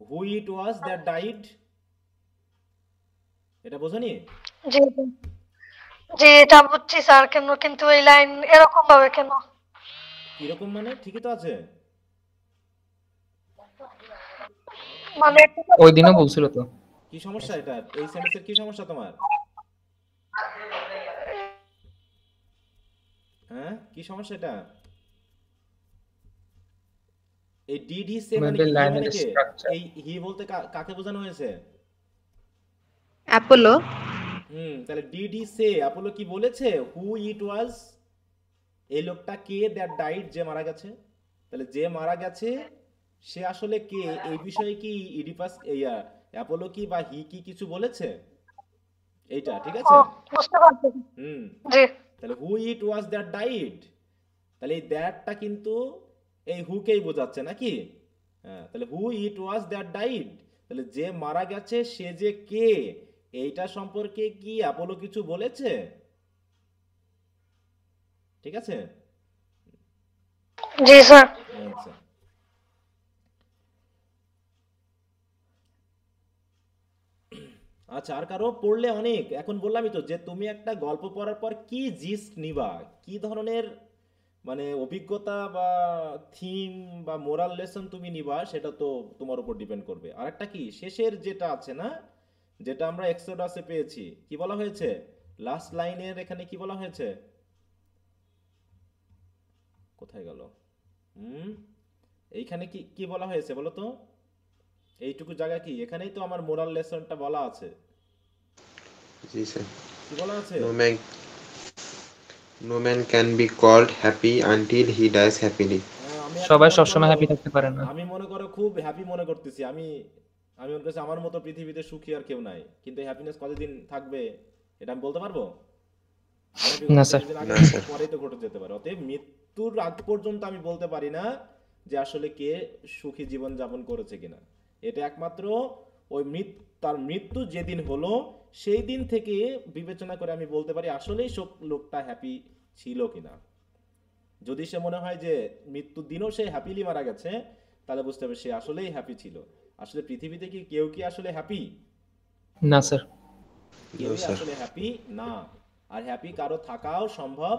who it was that died, এটা বোঝনি? জি জি, এটা বুঝছি স্যার, কেন কিন্তু এই লাইন এরকম ভাবে কেন? এরকম মানে ঠিকই তো আছে, মানে ওই দিনও বলছিল তো। কি সমস্যা এটা? এই সেন্টেন্সের কি সমস্যা তোমার? হ্যাঁ, কি সমস্যা এটা? এই ডিড হি সে মানে কি, মানে কি? এই হি বলতে কাকে বোঝানো হয়েছে? অ্যাপোলো। তাহলে ডিড হি সে, অ্যাপোলো কি বলেছে? হু ইট ওয়াজ, এই লোকটা কে, দ্যাট ডাইড, যে মারা গেছে। তাহলে যে মারা গেছে সে আসলে কে, এই বিষয়ে কি ইডিপাস, অ্যাপোলো কি বা হি কি কিছু বলেছে? এইটা ঠিক আছে। বুঝতে পারছি। জি। তাহলে হু ইট ওয়াজ দ্যাট ডাইড, তাহলে এই দ্যাটটা কিন্তু এই হুকেই বোঝাচ্ছে নাকি? হ্যাঁ, তাহলে হু ইট ওয়াজ দ্যাট ডাইড, তাহলে যে মারা গেছে সে যে কে, এইটা সম্পর্কে কি অ্যাপোলো কিছু বলেছে? ঠিক আছে। জি স্যার। আচ্ছা, আচ্ছা, আর কারো পড়লে অনেক। এখন বললামই তো যে তুমি একটা গল্প পড়ার পর কি জিস্ট নিবা, কি ধরনের মানে অভিজ্ঞতা বা থিম বা মোরাল লেসন তুমি নিবা, সেটা তো তোমার উপর ডিপেন্ড করবে। আর একটা কি, শেষের যেটা আছে না, যেটা আমরা এক্সোডাসে পেয়েছি, কি বলা হয়েছে লাস্ট লাইনের এখানে, কি বলা হয়েছে? কোথায় গেল? এইখানে কি কি বলা হয়েছে বলো তো? এইটুকু জায়গা কি? এখানেই তো আমার মোরাল লেসনটা বলা আছে। জি স্যার। কি বলা আছে? No man can be called happy until he dies happily. সবাই সবসময় হ্যাপি থাকতে পারে না। আমি মনে করো খুব হ্যাপি মনে করতেছি, আমি মনে করছি আমার মতো পৃথিবীতে সুখী আর কেউ নাই, কিন্তু হ্যাপিনেস কতদিন থাকবে এটা আমি বলতে পারবো না স্যার। পরেই তো ঘটে যেতে পারে। অতএব মৃত্যুর আগ পর্যন্ত আমি বলতে পারি না যে আসলে কে সুখী জীবন যাপন করেছে কিনা। এটা একমাত্র ওই তার মৃত্যু যেদিন হলো সেই দিন থেকে বিবেচনা করে আমি বলতে পারি আসলেই লোকটা হ্যাপি ছিল কিনা। যদি সে মনে হয় যে মৃত্যুর দিনও সে হ্যাপিলি মারা গেছে, তাহলে বুঝতে হবে সে আসলেই হ্যাপি ছিল। আসলে পৃথিবীতে কি কেউ কি আসলে হ্যাপি? না স্যার, কেউ আসলে হ্যাপি না। আর হ্যাপি কারো থাকাও সম্ভব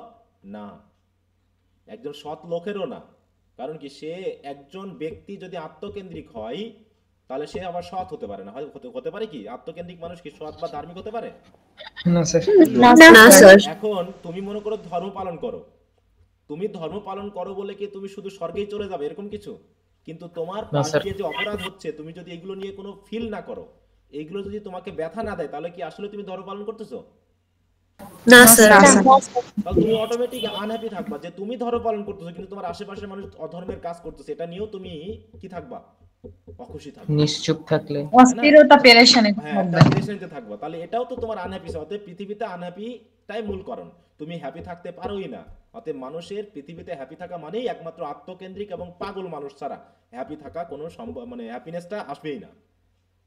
না, একজন সৎ লোকেরও না। কারণ কি, সে একজন ব্যক্তি যদি আত্মকেন্দ্রিক হয় তাহলে সে আবার সৎ হতে পারে না। হতে পারে কি আত্মকেন্দ্রিক মানুষ কি সৎ বা ধার্মিক হতে পারে? না স্যার। এখন তুমি মনে করো ধর্ম পালন করো, তুমি ধর্ম পালন করো বলে কি তুমি শুধু স্বর্গেই চলে যাবে এরকম কিছু? কিন্তু তোমার পাশ দিয়ে যে অপরাধ হচ্ছে, তুমি যদি এগুলো নিয়ে কোনো ফিল না করো, এগুলো যদি তোমাকে ব্যথা না দেয়, তাহলে কি আসলে তুমি ধর্ম পালন করতেছো? না স্যার। তাহলে তুমি অটোমেটিক আনহ্যাপি থাকবা যে তুমি ধর্ম পালন করতেছো কিন্তু তোমার আশেপাশের মানুষ অধর্মের কাজ করতেছে, এটা নিয়েও তুমি কি থাকবা? অখুশি থাকবা, নিশ্চুপ থাকলে অস্থিরতা পেরেশানি পেরেশানিতে থাকবা। তাহলে এটাও তো তোমার আনহ্যাপি। অতএব পৃথিবীতে আনহ্যাপিটাই মূল কারণ, তুমি হ্যাপি থাকতে পারোই না। অতএব মানুষের পৃথিবীতে হ্যাপি থাকা মানেই একমাত্র আত্মকেন্দ্রিক এবং পাগল মানুষ ছাড়া হ্যাপি থাকা কোনো সম্ভব, মানে হ্যাপিনেসটা আসবেই না।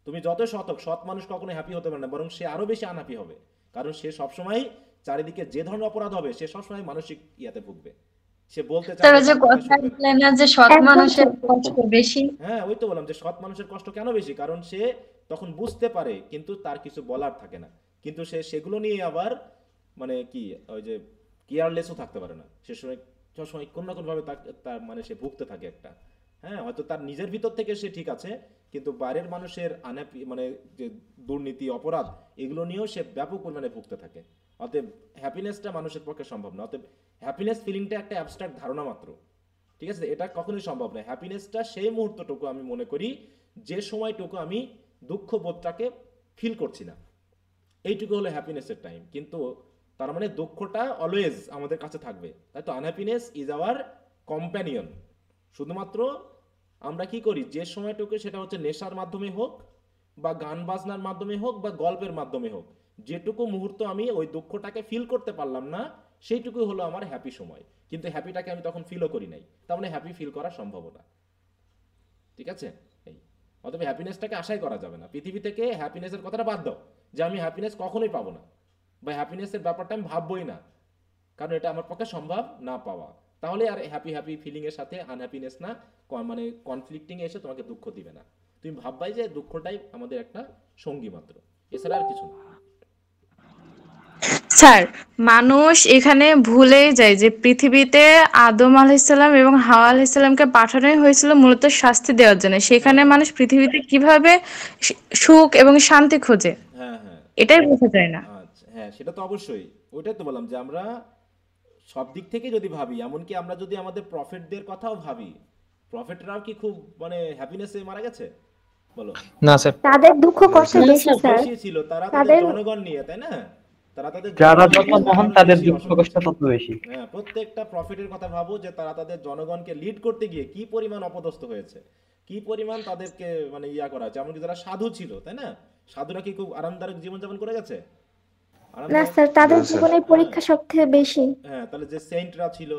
তুমি যত সৎ মানুষ কখনো হ্যাপি হতে পারে না, বরং সে আরো বেশি আনহ্যাপি হবে। কারণ সে সবসময় চারিদিকে যে ধরনের অপরাধ হবে সে সবসময় মানসিক ইয়াতে ভুগবে। সে বলতে চায় যে সৎ মানুষের কষ্ট বেশি। হ্যাঁ, ওই তো বললাম যে সৎ মানুষের কষ্ট কেন বেশি, কারণ সে তখন বুঝতে পারে কিন্তু তার কিছু বলার থাকে না। কিন্তু সে সেগুলো নিয়ে আবার মানে কি ওই যে কেয়ারলেসও থাকতে পারে না। সে সবসময় কোন না কোন ভাবে তার মানে সে ভুগতে থাকে একটা। হ্যাঁ, হয়তো তার নিজের ভিতর থেকে সে ঠিক আছে, কিন্তু বাইরের মানুষের আনহ্যাপি মানে যে দুর্নীতি অপরাধ এগুলো নিয়েও সে ব্যাপক পরিমাণে ভুগতে থাকে। অতএব হ্যাপিনেসটা মানুষের পক্ষে সম্ভব না। অতএব হ্যাপিনেস ফিলিংটা একটা অ্যাবস্ট্রাক্ট ধারণা মাত্র, ঠিক আছে? এটা কখনোই সম্ভব না। হ্যাপিনেসটা সেই মুহূর্তটুকু আমি মনে করি যে সময়টুকু আমি দুঃখ বোধটাকে ফিল করছি না, এইটুকু হলো হ্যাপিনেসের টাইম। কিন্তু তার মানে দুঃখটা অলওয়েজ আমাদের কাছে থাকবে, তাই তো? Unhappiness is our companion. শুধুমাত্র আমরা কি করি যে সময়টুকু, সেটা হচ্ছে নেশার মাধ্যমে হোক বা গান বাজনার মাধ্যমে হোক বা গল্পের মাধ্যমে হোক, যেটুকু মুহূর্ত আমি ওই দুঃখটাকে ফিল করতে পারলাম না সেইটুকু হলো আমার হ্যাপি সময়। কিন্তু হ্যাপিটাকে আমি তখন ফিলও করি নাই, তার মানে হ্যাপি ফিল করা সম্ভব না, ঠিক আছে? এই অতএব হ্যাপিনেসটাকে আশাই করা যাবে না। পৃথিবী থেকে হ্যাপিনেসের কথাটা বাদ দাও, যে আমি হ্যাপিনেস কখনোই পাবো না বা হ্যাপিনেসের ব্যাপারটা আমি ভাববই না, কারণ এটা আমার পক্ষে সম্ভব না পাওয়া। তাহলে আর হ্যাপি ফিলিং এর সাথে আনহ্যাপিনেস না মানে কনফ্লিক্টিং এসে তোমাকে দুঃখ দিবে না। তুমি ভাববাই যে দুঃখটাই আমাদের একটা সঙ্গী মাত্র, এছাড়া আর কিছু না। স্যার, মানুষ এখানে ভুলেই যায় যে পৃথিবীতে আদম আলাইহিসসালাম এবং হাওয়া আলাইহিসসালামকে পাঠানোই হয়েছিল মূলত শাস্তি দেওয়ার জন্য। সেখানে মানুষ পৃথিবীতে কিভাবে সুখ এবং শান্তি খোঁজে, এটাই বোঝা যায় না। আচ্ছা, হ্যাঁ, সেটা তো অবশ্যই। ওইটাই তো বললাম যে আমরা সব দিক থেকে যদি ভাবি, এমনকি আমরা যদি আমাদের প্রফেটদের কথাও ভাবি, প্রফেটরাও কি খুব মানে হ্যাপিনেসে মারা গেছে বলো? না স্যার, তাদের দুঃখ কষ্ট বেশি স্যার। ছিল তারা তাদের জনগণ নিয়ে, তাই না? তারা তাদের যারা যত মহান তাদের দুঃখ কষ্ট তত বেশি। হ্যাঁ, প্রত্যেকটা প্রফেটের কথা ভাবো যে তারা তাদের জনগণকে লিড করতে গিয়ে কি পরিমাণ অপদস্থ হয়েছে, কি পরিমাণ তাদেরকে মানে ইয়া করা হয়েছে। এমনকি যারা সাধু ছিল, তাই না? সাধুরা কি খুব আরামদায়ক জীবনযাপন করে গেছে? না স্যার, তাদের জীবনে পরীক্ষা সবথেকে বেশি। হ্যাঁ, তাহলে যে সেন্টরা ছিল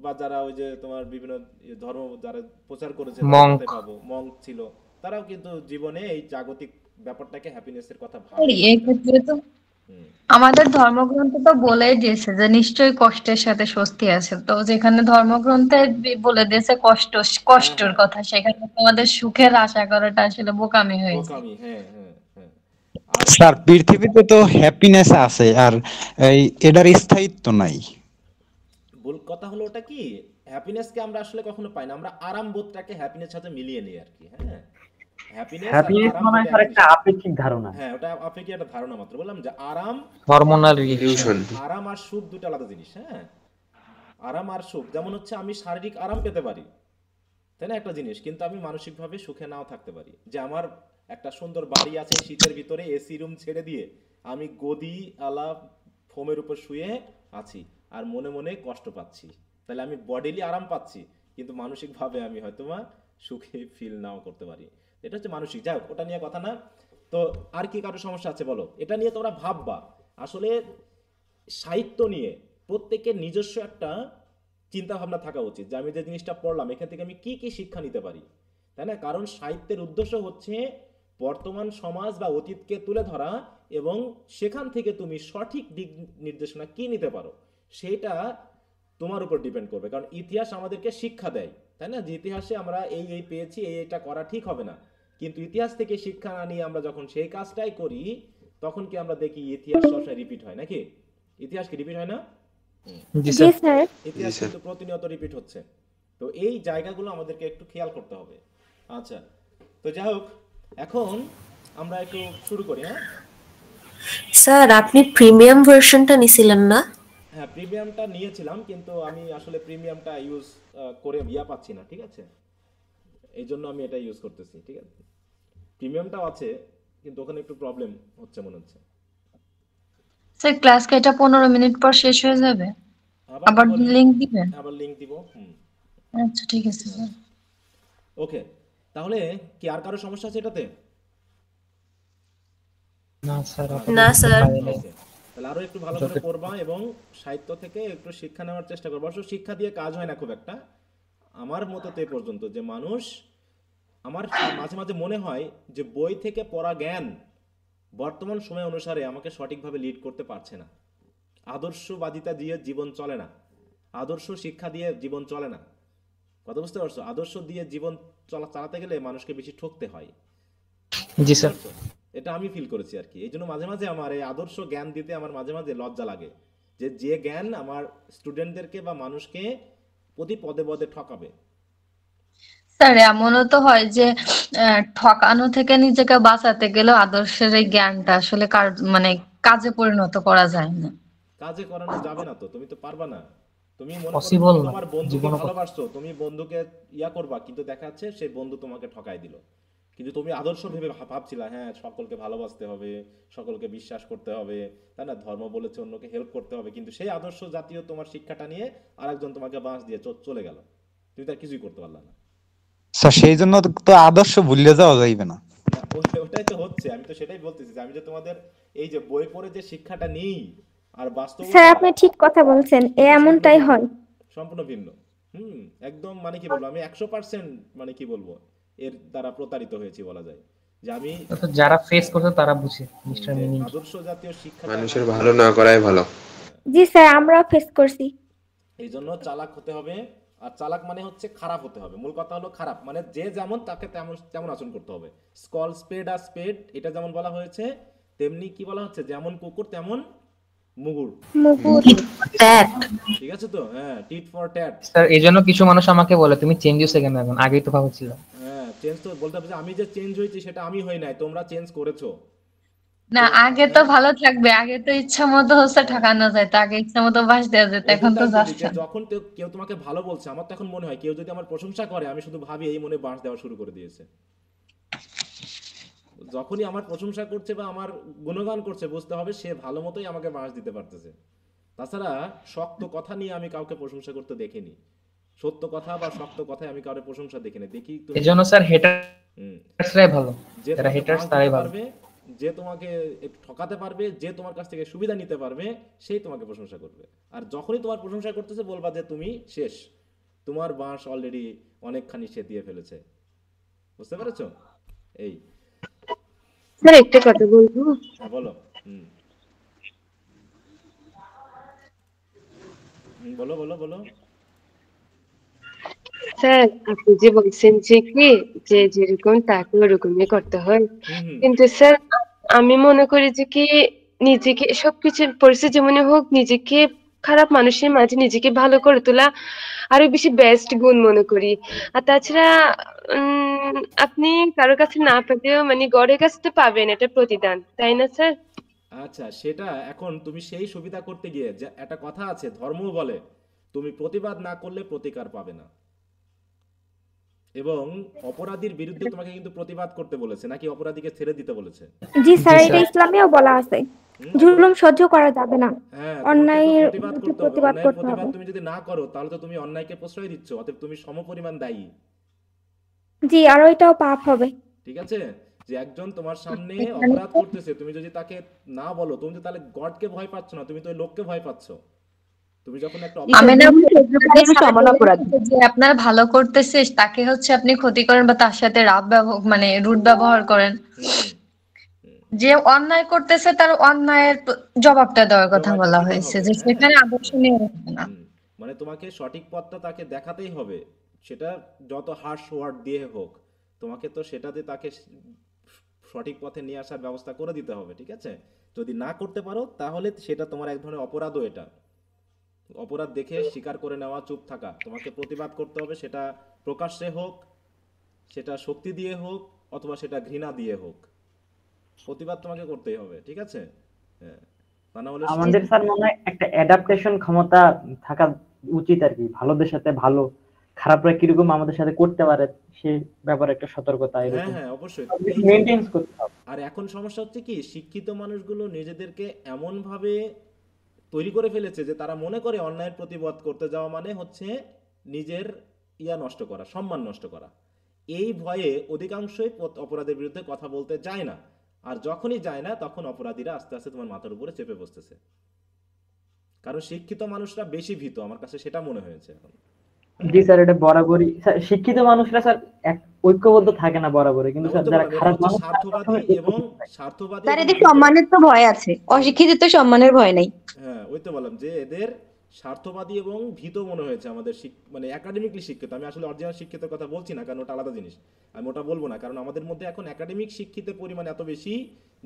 বা যারা ওই যে তোমার বিভিন্ন ধর্ম যারা প্রচার করেছে, মঙ্ক ছিল, তারাও কিন্তু জীবনে এই জাগতিক ব্যাপারটাকে হ্যাপিনেসের কথা ভাবে। এই ক্ষেত্রে তো আমাদের ধর্মগ্রন্থ তো বলেই দিয়েছে যে নিশ্চয়ই কষ্টের সাথে স্বস্তি আছে। তো যেখানে ধর্মগ্রন্থে বলে দিয়েছে কষ্টের কথা, সেখানে আমাদের সুখের আশা করাটা আসলে বোকামি হয়েছে। স্যার, পৃথিবীতে তো হ্যাপিনেস আছে, আর এটার স্থায়িত্ব নাই। ভুল কথা হলো ওটা কি, হ্যাপিনেসকে আমরা আসলে কখনো পাই না, আমরা আরাম বোধটাকে হ্যাপিনেসের সাথে মিলিয়ে নিই আর কি। হ্যাঁ, হ্যাপিনেস মানে স্যার একটা আপেক্ষিক ধারণা। হ্যাঁ, ওটা আপেক্ষিক একটা ধারণা মাত্র। বললাম যে আরাম, হরমোনাল রিলেশন, আরাম আর সুখ দুটো আলাদা জিনিস। হ্যাঁ, আরাম আর সুখ যেমন হচ্ছে আমি শারীরিক আরাম পেতে পারি, তাই না, একটা জিনিস, কিন্তু আমি মানসিকভাবে সুখে নাও থাকতে পারি। যে আমার একটা সুন্দর বাড়ি আছে শীতের ভিতরে, এসি রুম ছেড়ে দিয়ে আমি গদি আলা ফোমের উপর শুয়ে আছি আর মনে মনে কষ্ট পাচ্ছি, তাহলে আমি বডিলি আরাম পাচ্ছি কিন্তু মানসিকভাবে আমি হয়তোবা সুখে ফিল নাও করতে পারি। এটা হচ্ছে মানসিক। যাই হোক, ওটা নিয়ে কথা না। তো আর কি কারো সমস্যা আছে বলো, এটা নিয়ে তোমরা ভাববা। আসলে সাহিত্য নিয়ে প্রত্যেকের নিজস্ব একটা চিন্তা ভাবনা থাকা উচিত যে আমি যে জিনিসটা পড়লাম এখান থেকে আমি কি কি শিক্ষা নিতে পারি, তাই না? কারণ সাহিত্যের উদ্দেশ্য হচ্ছে বর্তমান সমাজ বা অতীতকে তুলে ধরা এবং সেখান থেকে তুমি সঠিক দিক নির্দেশনা কি নিতে পারো সেটা তোমার উপর ডিপেন্ড করবে। কারণ ইতিহাস আমাদেরকে শিক্ষা দেয়, তাই না, যে ইতিহাসে আমরা এই পেয়েছি, এটা করা ঠিক হবে না, কিন্তু ইতিহাস থেকে শিক্ষা না নিয়ে আমরা যখন সেই কাজটাই করি তখন কি আমরা দেখি ইতিহাস সবসময় রিপিট হয় নাকি? ইতিহাস কি রিপিট হয় না? ইতিহাস কিন্তু প্রতিনিয়ত রিপিট হচ্ছে। তো এই জায়গাগুলো আমাদেরকে একটু খেয়াল করতে হবে। আচ্ছা, তো যাই হোক, এখন আমরা একটু শুরু করি। হ্যাঁ স্যার, আপনি প্রিমিয়াম ভার্সনটা নিছিলেন না? হ্যাঁ, প্রিমিয়ামটা নিয়েছিলাম, কিন্তু আমি আসলে প্রিমিয়ামটা ইউজ করে পাচ্ছি না, ঠিক আছে, এই জন্য আমি এটা ইউজ করতেছি। ঠিক আছে, প্রিমিয়ামটাও আছে কিন্তু ওখানে একটু প্রবলেম হচ্ছে মনে হচ্ছে। স্যার, ক্লাস কি এটা 15 মিনিট পর শেষ হয়ে যাবে? আবার লিংক দিবেন? আবার লিংক দিব। আচ্ছা, ঠিক আছে স্যার। ওকে, তাহলে কি আর কারো সমস্যা আছে এটাতে? না স্যার। তাহলে আরো একটু ভালো করে পড়বা এবং সাহিত্য থেকে একটু শিক্ষা নেওয়ার চেষ্টা করবা। অবশ্য শিক্ষা দিয়ে কাজ হয় না খুব একটা, আমার মততে পর্যন্ত, যে মানুষ, আমার মাঝে মাঝে মনে হয় যে বই থেকে পড়া জ্ঞান বর্তমান সময় অনুসারে আমাকে সঠিকভাবে লিড করতে পারছে না। আদর্শবাদিতা দিয়ে জীবন চলে না, আদর্শ শিক্ষা দিয়ে জীবন চলে না। কথা বুঝতে পারছো? আদর্শ দিয়ে জীবন চালাতে গেলে মানুষকে বেশি ঠকতে হয়। জি স্যার, এটা আমি ফিল করেছি আর কি। এই জন্য মাঝে মাঝে আমার এই আদর্শ জ্ঞান দিতে আমার মাঝে মাঝে লজ্জা লাগে, যে জ্ঞান আমার স্টুডেন্টদেরকে বা মানুষকে প্রতি পদে পদে ঠকাবে। স্যার, এমনও তো হয় যে ঠকানো থেকে নিজেকে বাঁচাতে গেলে আদর্শের এই জ্ঞানটা আসলে মানে কাজে পরিণত করা যায় না। কাজে করানো যাবে না, তো তুমি তো পারবা না। তুমি মনে করো তোমার বন্ধুকে ভালোবাসছো, তুমি বন্ধুকে করবা, কিন্তু দেখা যাচ্ছে সেই বন্ধু তোমাকে ঠকাই দিল। কিন্তু তুমি আদর্শ ভেবে ভাবছিলা হ্যাঁ সকলকে ভালোবাসতে হবে, সকলকে বিশ্বাস করতে হবে, তাই না, ধর্ম বলেছে অন্যকে হেল্প করতে হবে, কিন্তু সেই আদর্শ জাতীয় তোমার শিক্ষাটা নিয়ে আরেকজন তোমাকে বাঁশ দিয়ে চলে গেল, তুমি তার কিছুই করতে পারলা না। স্যার, সেই জন্য তো আদর্শ ভুলে যাওয়া যাইবে না। ওটাই তো হচ্ছে, আমি তো সেটাই বলতেছি যে আমি যে তোমাদের এই যে বই পড়ে যে শিক্ষাটা নেই আর বাস্তব, স্যার আপনি ঠিক কথা বলছেন, এমনটাই হয়, সম্পূর্ণ ভিন্ন। একদম মানে কি বলবো, আমি 100% মানে কি বলবো এর দ্বারা প্রতারিত হয়েছি বলা যায়। যে আমি যারা ফেস করছে তারা বুঝে মিস্টার মিনিং আদর্শ জাতীয় শিক্ষা মানুষের ভালো না করাই ভালো। জি স্যার, আমরাও ফেস করছি। এই জন্য চালাক হতে হবে, আর চালাক মানে হচ্ছে খারাপ হতে হবে। মূল কথা হলো খারাপ মানে যে যেমন তাকে তেমন আচরণ করতে হবে। স্কল স্পেড আর স্পেড, এটা যেমন বলা হয়েছে, তেমনি কি বলা হচ্ছে, যেমন কুকুর তেমন মুগুর। ঠিক আছে তো? হ্যাঁ, টিট ফর ট্যাট। স্যার, এইজন্য কিছু মানুষ আমাকে বলে তুমি চেঞ্জ হইছো কেন এখন, আগেই তো ভালো ছিল। হ্যাঁ, চেঞ্জ তো বলতে হবে যে আমি যে চেঞ্জ হয়েছি সেটা আমি হই নাই, তোমরা চেঞ্জ করেছো। না, আগে তো ভালো থাকবে, আগে তো ইচ্ছা মতো হচ্ছে ঠকানো যায়, তো আগে ইচ্ছা মতো বাস দেওয়া যেত, এখন তো যাচ্ছে। যখন কেউ তোমাকে ভালো বলছে, আমার তো এখন মনে হয় কেউ যদি আমার প্রশংসা করে আমি শুধু ভাবি এই মনে বাঁশ দেওয়া শুরু করে দিয়েছে। যখনই আমার প্রশংসা করছে বা আমার গুণগান করছে বুঝতে হবে সে ভালো মতোই আমাকে বাঁশ দিতে পারতেছে। তাছাড়া শক্ত কথা নিয়ে আমি কাউকে প্রশংসা করতে দেখিনি, সত্য কথা বা শক্ত কথায় আমি কাউকে প্রশংসা দেখিনি। দেখি এজন্য স্যার হেটারসরাই ভালো, যারা হেটারস তারাই ভালো। যে তোমাকে ঠকাতে পারবে, যে তোমার কাছ থেকে সুবিধা নিতে পারবে, সেই তোমাকে প্রশংসা করবে। আর যখনই তোমার প্রশংসা করতেছে বলবা যে তুমি শেষ, তোমার বাঁশ অলরেডি অনেকখানি সেতিয়ে ফেলেছে। বুঝতে পেরেছো? এই স্যার একটা কথা বলবো? হ্যাঁ বলো। বলো বলো বলো। স্যার আপনি যে বলছেন যে কি যে যেরকম তাকে ওরকমই করতে হয়, কিন্তু স্যার আমি মনে করি যে কি নিজেকে সবকিছু পরিস্থিতি যেমনই হোক নিজেকে খারাপ মানুষের মাঝে নিজেকে ভালো করে তোলা আরো বেশি বেস্ট গুণ মনে করি। আর তাছাড়া আপনি কারোর কাছে না পেলেও মানে গড়ের কাছে তো পাবেন, এটা প্রতিদান, তাই না স্যার? আচ্ছা, সেটা এখন তুমি সেই সুবিধা করতে গিয়ে যে একটা কথা আছে, ধর্ম বলে তুমি প্রতিবাদ না করলে প্রতিকার পাবে না। এবং অপরাধীর বিরুদ্ধে তোমাকে কিন্তু প্রতিবাদ করতে বলেছে, নাকি অপরাধীকে ছেড়ে দিতে বলেছে? জি স্যার, এটা ইসলামেও বলা আছে, জুলুম সহ্য করা যাবে না, হ্যাঁ, অন্যায়ের প্রতিবাদ বিরুদ্ধে করতে হবে। প্রতিবাদ অন্যায়ের করতে প্রতিবাদ হবে। তুমি যদি না করো তাহলে তো তুমি অন্যায়কে প্রশ্রয় দিচ্ছ, অতএব তুমি সমপরিমাণ দায়ী। জি, আর ওইটাও পাপ হবে। ঠিক আছে, যে একজন তোমার সামনে অপরাধ করতেছে, তুমি যদি তাকে না বলো, তুমি তো তাহলে গডকে ভয় পাচ্ছ না, তুমি তো ওই লোককে ভয় পাচ্ছ। তুমি যখন একটা আমি না সমান অপরাধ যে আপনার ভালো করতেছে তাকে হচ্ছে আপনি ক্ষতি করেন বা তার সাথে রাফ ব্যবহার মানে রুড ব্যবহার করেন, যে অন্যায় করতেছে তার অন্যায়ের জবাবটা দেওয়ার কথা বলা হয়েছে, যে সেখানে আকর্ষণীয় হবে না। মানে তোমাকে সঠিক পথটা তাকে দেখাতেই হবে, সেটা যত হার্শ ওয়ার্ড দিয়ে হোক, তোমাকে তো সেটাতে তাকে সঠিক পথে নিয়ে আসার ব্যবস্থা করে দিতে হবে। ঠিক আছে, যদি না করতে পারো তাহলে সেটা তোমার এক ধরনের অপরাধও। এটা অপরাধ দেখে স্বীকার করে নেওয়া, চুপ থাকা। তোমাকে প্রতিবাদ করতে হবে, সেটা প্রকাশ্যে হোক, সেটা শক্তি দিয়ে হোক, অথবা সেটা ঘৃণা দিয়ে হোক, প্রতিবাদ তোমাকে করতেই হবে। ঠিক আছে, হ্যাঁ, তা না হলে আমাদের স্যার মনে হয় একটা অ্যাডাপ্টেশন ক্ষমতা থাকা উচিত আর কি, ভালোদের সাথে ভালো, খারাপরা কিরকম আমাদের সাথে করতে পারে সেই ব্যাপারে একটা সতর্কতা এরকম। হ্যাঁ, অবশ্যই মেইনটেইন করতে হবে। আর এখন সমস্যা হচ্ছে কি, শিক্ষিত মানুষগুলো নিজেদেরকে এমন ভাবে তৈরি করে ফেলেছে যে তারা মনে করে অন্যায়ের প্রতিবাদ করতে যাওয়া মানে হচ্ছে নিজের নষ্ট করা, সম্মান নষ্ট করা। এই ভয়ে অধিকাংশই অপরাধের বিরুদ্ধে কথা বলতে যায় না, আর যখনই যায় না তখন অপরাধীরা আস্তে আস্তে তোমার মাথার উপরে চেপে বসতেছে। কারণ শিক্ষিত মানুষরা বেশি ভীত, আমার কাছে সেটা মনে হয়েছে এখন। জি স্যার, এটা বরাবরই শিক্ষিত মানুষরা স্যার ঐক্যবদ্ধ থাকে না বরাবরই, কিন্তু স্যার যারা খারাপ মানুষ স্বার্থবাদী এবং স্বার্থবাদী, স্যার এদের সম্মানের তো ভয় আছে, অশিক্ষিত তো সম্মানের ভয় নাই। হ্যাঁ, ওই তো বললাম যে এদের স্বার্থবাদী এবং ভীত মনে হয়েছে আমাদের, মানে একাডেমিকলি শিক্ষিত। আমি আসলে অরিজিনাল শিক্ষিতের কথা বলছি না, কারণ ওটা আলাদা জিনিস, আমি ওটা বলবো না। কারণ আমাদের মধ্যে এখন একাডেমিক শিক্ষিতের পরিমাণ এত বেশি,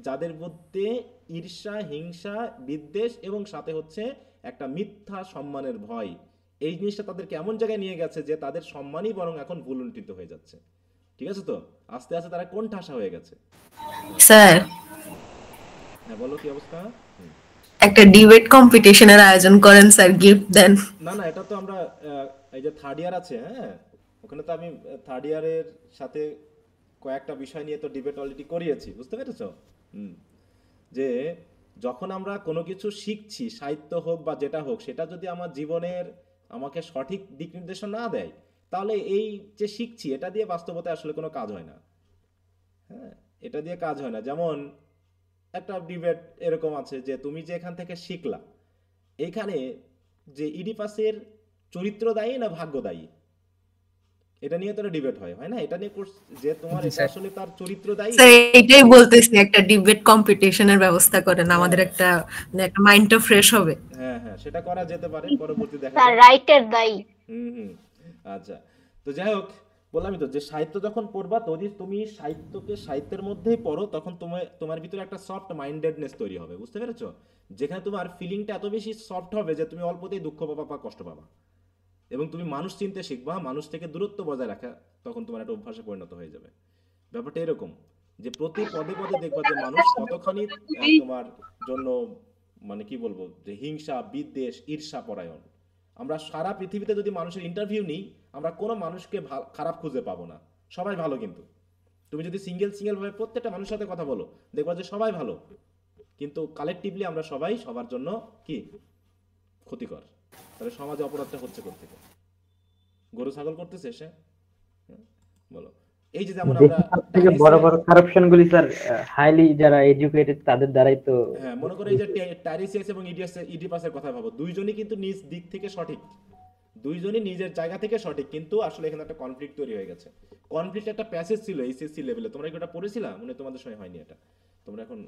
যাদের মধ্যে ঈর্ষা, হিংসা, বিদ্বেষ এবং সাথে হচ্ছে একটা মিথ্যা সম্মানের ভয়, এই জিনিসটা তাদেরকে এমন জায়গায় নিয়ে গেছে যে তাদের সম্মানই বরং এখন ভুলুণ্ঠিত হয়ে যাচ্ছে। ঠিক আছে, তো আস্তে আস্তে তারা কোণঠাসা হয়ে গেছে। স্যার, হ্যাঁ বলো, কি অবস্থা? একটা ডিবেট কম্পিটিশনের আয়োজন করেন স্যার, গিফট দেন। না না, এটা তো আমরা এই যে থার্ড ইয়ার আছে, হ্যাঁ, ওখানে তো আমি থার্ড ইয়ারের সাথে কয়েকটা বিষয় নিয়ে তো ডিবেট অলরেডি করিয়েছি, বুঝতে পেরেছো? যে যখন আমরা কোনো কিছু শিখছি, সাহিত্য হোক বা যেটা হোক, সেটা যদি আমার জীবনের আমাকে সঠিক দিক নির্দেশনা না দেয়, তাহলে এই যে শিখছি এটা দিয়ে বাস্তবতায় আসলে কোনো কাজ হয় না। হ্যাঁ, এটা দিয়ে কাজ হয় না। যেমন একটা ডিবেট এরকম আছে যে তুমি যে এখান থেকে শিখলা, এইখানে যে ইডিপাসের চরিত্র দায়ী না ভাগ্য দায়ী, এটা নিয়ে তো ডিবেট হয় না? এটা নিয়ে যে তোমার এটা আসলে তার চরিত্র দায়ী। স্যার এটাই বলতেছি, একটা ডিবেট কম্পিটিশনের ব্যবস্থা করেন, আমাদের একটা মাইন্ডটা ফ্রেশ হবে। হ্যাঁ হ্যাঁ, সেটা করা যেতে পারে, পরবর্তী দেখা স্যার রাইটার দায়ী। আচ্ছা, তো যাই হোক, বললামই তো যে সাহিত্য যখন পড়বা, যদি তুমি সাহিত্যকে সাহিত্যের মধ্যেই পড়ো, তখন তোমার ভিতরে একটা সফট মাইন্ডেডনেস তৈরি হবে, বুঝতে পেরেছো? যেখানে তোমার ফিলিংটা এত বেশি সফট হবে যে তুমি অল্পতেই দুঃখ পাবা বা কষ্ট পাবা, এবং তুমি মানুষ চিনতে শিখবা, মানুষ থেকে দূরত্ব বজায় রাখা তখন তোমার একটা অভ্যাসে পরিণত হয়ে যাবে। ব্যাপারটা এরকম যে প্রতি পদে পদে দেখবা যে মানুষ কতখানি তোমার জন্য, মানে কি বলবো, যে হিংসা, বিদ্বেষ, ঈর্ষা পরায়ণ। আমরা সারা পৃথিবীতে যদি মানুষের ইন্টারভিউ নিই, আমরা কোনো মানুষকে খারাপ খুঁজে পাবো না, সবাই ভালো। কিন্তু তুমি যদি সিঙ্গেল ভাবে প্রত্যেকটা মানুষের সাথে কথা বলো, দেখবা যে সবাই ভালো, কিন্তু কালেকটিভলি আমরা সবাই সবার জন্য কি ক্ষতিকর। তাহলে সমাজে অপরাধটা হচ্ছে কোত্থেকে? গরু ছাগল করতেছে সে, বলো। এই যে যেমন আমরা থেকে বড় বড় কারাপশন গুলি স্যার হাইলি যারা এডুকেটেড তাদের দ্বারাই তো। হ্যাঁ, মনে করো এই যে ট্যারিসিয়াস এবং ইডিপাসের কথা ভাবো, দুইজনই কিন্তু নিজ দিক থেকে সঠিক, দুইজনই নিজের জায়গা থেকে সঠিক, কিন্তু আসলে এখানে একটা কনফ্লিক্ট তৈরি হয়ে গেছে। কনফ্লিক্ট একটা প্যাসেজ ছিল এইচএসসি লেভেলে, তোমরা কি এটা পড়েছিলা? মনে তোমাদের সময় হয়নি এটা, তোমরা এখন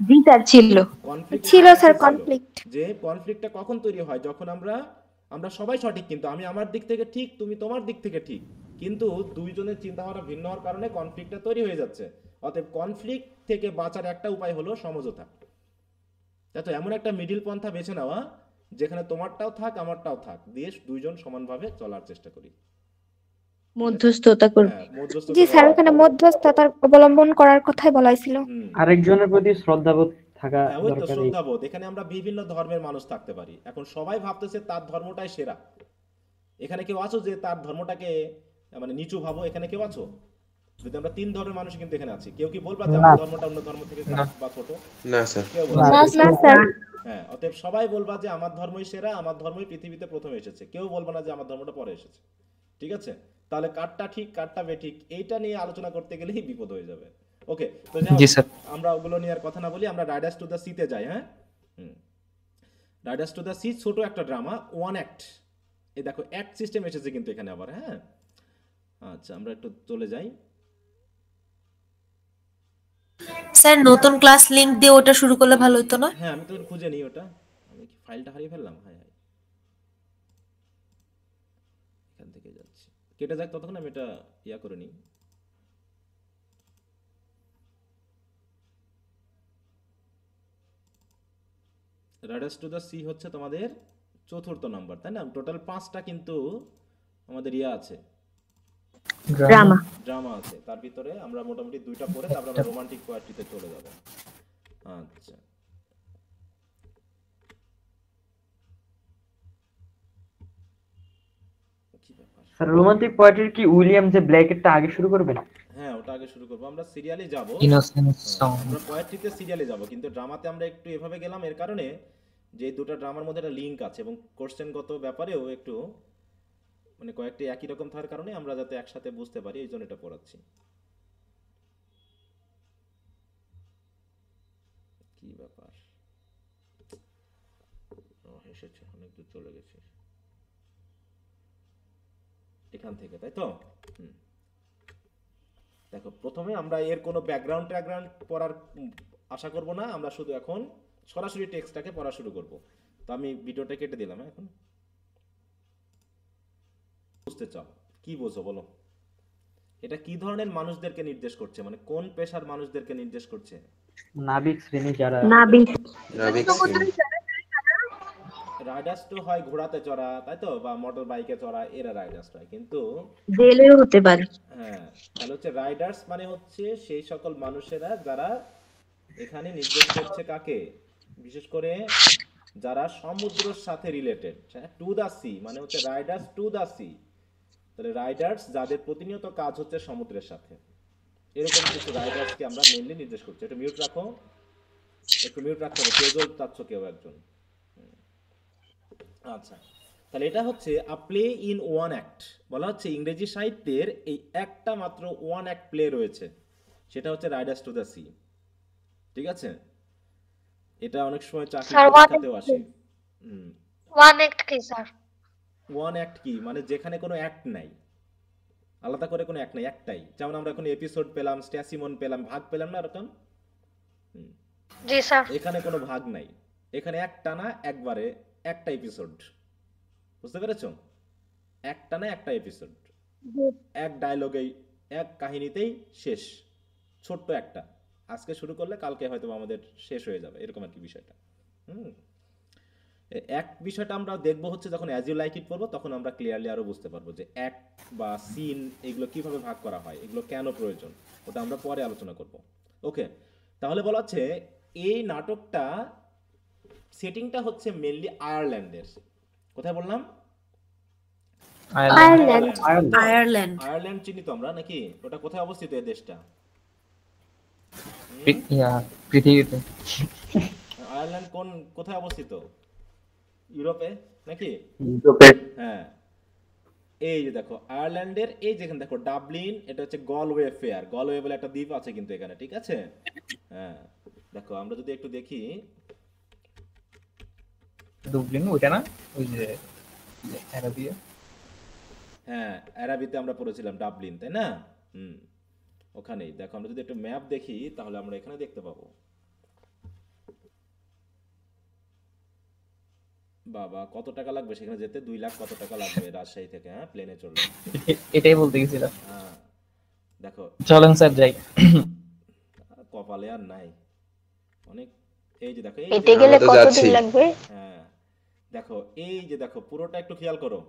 জি স্যার ছিল স্যার কনফ্লিক্ট। যে কনফ্লিক্টটা কখন তৈরি হয়? যখন আমরা সবাই সঠিক, কিন্তু আমি আমার দিক থেকে ঠিক, তুমি তোমার দিক থেকে ঠিক, কিন্তু দুইজনের চিন্তাধারা ভিন্ন হওয়ার কারণে কনফ্লিক্টটা তৈরি হয়ে যাচ্ছে। অতএব কনফ্লিক্ট থেকে বাঁচার একটা উপায় হলো সমঝোতা। তাই তো এমন একটা মিডিল পন্থা বেছে নেওয়া যেখানে তোমারটাও থাক আমারটাও থাক, দিয়ে দুইজন সমানভাবে চলার চেষ্টা করি, মধ্যস্থতা করব। জি স্যার, ওখানে মধ্যস্থতার অবলম্বন করার কথাই বলা হয়েছিল। আরেকজনের প্রতি শ্রদ্ধাবোধ থাকা দরকার। শ্রদ্ধাবোধ, এখানে আমরা বিভিন্ন ধর্মের মানুষ থাকতে পারি, এখন সবাই ভাবতেছে তার ধর্মটাই সেরা, এখানে কেউ আছো যে তার ধর্মটাকে মানে নিচু ভাবো? এখানে কেউ আছো? যদি আমরা 3 ধর্মের মানুষ কিন্তু এখানে আছি, কেউ কি বলবা যে আমার ধর্মটা অন্য ধর্ম থেকে খারাপ বা ছোট? না স্যার। কেউ বলবে না স্যার। হ্যাঁ, অতএব সবাই বলবা যে আমার ধর্মই সেরা, আমার ধর্মই পৃথিবীতে প্রথমে এসেছে। কেউ বলবা না যে আমার ধর্মটা পরে এসেছে। ঠিক আছে? তাহলে কারটা ঠিক কারটা বেঠিক এইটা নিয়ে আলোচনা করতে গেলেই বিপদ হয়ে যাবে। ওকে, তো যাই জি হোক, স্যার। আমরা ওগুলো নিয়ে আর কথা না বলি, আমরা রাইডার্স টু দ্য সিতে যাই। হ্যাঁ, রাইডার্স টু দ্য সি ছোট একটা ড্রামা, ওয়ান অ্যাক্ট। এই দেখো অ্যাক্ট সিস্টেম এসেছে কিন্তু এখানে আবার। হ্যাঁ, আচ্ছা আমরা একটু চলে যাই। স্যার নতুন ক্লাস লিংক দিয়ে ওটা শুরু করলে ভালো হতো না? হ্যাঁ, আমি তো খুঁজে নিই ওটা। আমি কি ফাইলটা হারিয়ে ফেললাম? হাই হাই, এখান থেকে যাচ্ছি। কেটে যাক, ততক্ষণ আমি এটা ইয়া করে নিই। রাইডার্স টু দ্য সি হচ্ছে তোমাদের 4th নাম্বার, তাই না? টোটাল 5টা কিন্তু আমাদের ইয়া আছে, ড্রামা আছে। তার ভিতরে আমরা মোটামুটি 2টা পড়ে তারপর আমরা রোমান্টিক পোয়েট্রিতে চলে যাব। আচ্ছা, স্যার রোমান্টিক পোয়েট্রি কি উইলিয়াম জে ব্লেকেরটা আগে শুরু করবেন? হ্যাঁ, ওটা আগে শুরু করব। আমরা সিরিয়ালে যাব, ইনোসেন্স সং। আমরা পোয়েট্রিতে সিরিয়ালে যাব, কিন্তু ড্রামাতে আমরা একটু এভাবে গেলাম এর কারণে যে দুটো ড্রামার মধ্যে একটা লিংক আছে এবং কোশ্চেনগত ব্যাপারেও একটু মানে কয়েকটি একই রকম থাকার কারণে আমরা যাতে একসাথে বুঝতে পারি এই জন্য এটা পড়াচ্ছি। কি ব্যাপার, এসেছে, অনেক দূর চলে গেছে এখান থেকে, তাই তো? দেখো, প্রথমে আমরা এর কোনো ব্যাকগ্রাউন্ড পড়ার আশা করব না, আমরা শুধু এখন সরাসরি টেক্সটটাকে পড়া শুরু করব। তো আমি ভিডিওটা কেটে দিলাম। এখন বুঝতে চাও, কি বোঝো বলো? এটা কি ধরনের মানুষদেরকে নির্দেশ করছে, মানে কোন পেশার মানুষদেরকে নির্দেশ করছে? নাবিক শ্রেণী যারা নাবিক শ্রেণী। রাইডার্স তো হয় ঘোড়াতে চড়া, তাই তো, বা মোটর বাইকে চড়া, এরা রাইডার্স হয়। কিন্তু জেলেও হতে পারে। হ্যাঁ, তাহলে হচ্ছে রাইডার্স মানে হচ্ছে সেই সকল মানুষেরা যারা এখানে নির্দেশ করছে কাকে? বিশেষ করে যারা সমুদ্রের সাথে রিলেটেড। টু দা সি মানে হচ্ছে রাইডার্স টু দা সি। তাহলে রাইডার্স যাদের প্রতিনিয়ত কাজ হচ্ছে সমুদ্রের সাথে, এরকম কিছু রাইডার্সকে আমরা মেইনলি নির্দেশ করছি। একটু মিউট রাখো, একটু মিউট রাখতে হবে, কেজল চাচ্ছ কেউ একজন। আচ্ছা, তাহলে এটা হচ্ছে আ প্লে ইন ওয়ান অ্যাক্ট। বলা হচ্ছে ইংরেজি সাহিত্যের এই একটা মাত্র ওয়ান অ্যাক্ট প্লে রয়েছে, সেটা হচ্ছে রাইডার্স টু দ্য সি। ঠিক আছে? এটা অনেক সময় চাকরি পরীক্ষাতেও আসে। ওয়ান অ্যাক্ট কি স্যার? ওয়ান অ্যাক্ট কি মানে যেখানে কোনো অ্যাক্ট নাই, আলাদা করে কোনো অ্যাক্ট নাই, একটাই। যেমন আমরা এখন এপিসোড পেলাম, স্ট্যাসিমন পেলাম, ভাগ পেলাম না এরকম? জি স্যার। এখানে কোনো ভাগ নাই, এখানে একটা না একবারে একটা এপিসোড। বুঝতে পেরেছো? একটা না একটা এপিসোড, এক ডায়লগেই, এক কাহিনীতেই শেষ। ছোট্ট একটা, আজকে শুরু করলে কালকে হয়তো আমাদের শেষ হয়ে যাবে, এরকম আর কি বিষয়টা। এক বিষয়টা আমরা দেখবো হচ্ছে যখন অ্যাজ ইউ লাইক ইট পড়বো, তখন আমরা ক্লিয়ারলি আরো বুঝতে পারবো যে অ্যাক্ট বা সিন এগুলো কিভাবে ভাগ করা হয়, এগুলো কেন প্রয়োজন, ওটা আমরা পরে আলোচনা করব। ওকে, তাহলে বলা হচ্ছে এই নাটকটা সেটিংটা হচ্ছে মেইনলি আয়ারল্যান্ডের। কোথায় বললাম? আয়ারল্যান্ড চিনি তো আমরা নাকি? ওটা কোথায় অবস্থিত এই দেশটা? পৃথিবীতে। আয়ারল্যান্ড কোথায় অবস্থিত? ইউরোপে নাকি? ইউরোপে। হ্যাঁ, এই যে দেখো আয়ারল্যান্ডের এই যেখানে দেখো ডাবলিন, এটা হচ্ছে গলওয়ে ফেয়ার। গলওয়ে বলে একটা দ্বীপ আছে কিন্তু এখানে, ঠিক আছে? হ্যাঁ, দেখো আমরা যদি একটু দেখি, ডাবলিন ওইটা না, ওই যে আরাবিয়া। হ্যাঁ, আরাবিতে আমরা পড়েছিলাম ডাবলিন, তাই না? ওখানেই দেখো, আমরা যদি একটু ম্যাপ দেখি তাহলে আমরা এখানে দেখতে পাবো। বাবা, কত টাকা লাগবে সেখানে যেতে? 2 লাখ কত টাকা লাগবে রাজশাহী থেকে, হ্যাঁ, প্লেনে চললে। এটাই বলতে গেছিলাম। হ্যাঁ, দেখো চলেন স্যার যাই। কপালে আর নাই অনেক। এই যে দেখো, এতে গেলে কতদিন লাগবে? হ্যাঁ, দেখো এই যে দেখো পুরোটা একটু খেয়াল করো।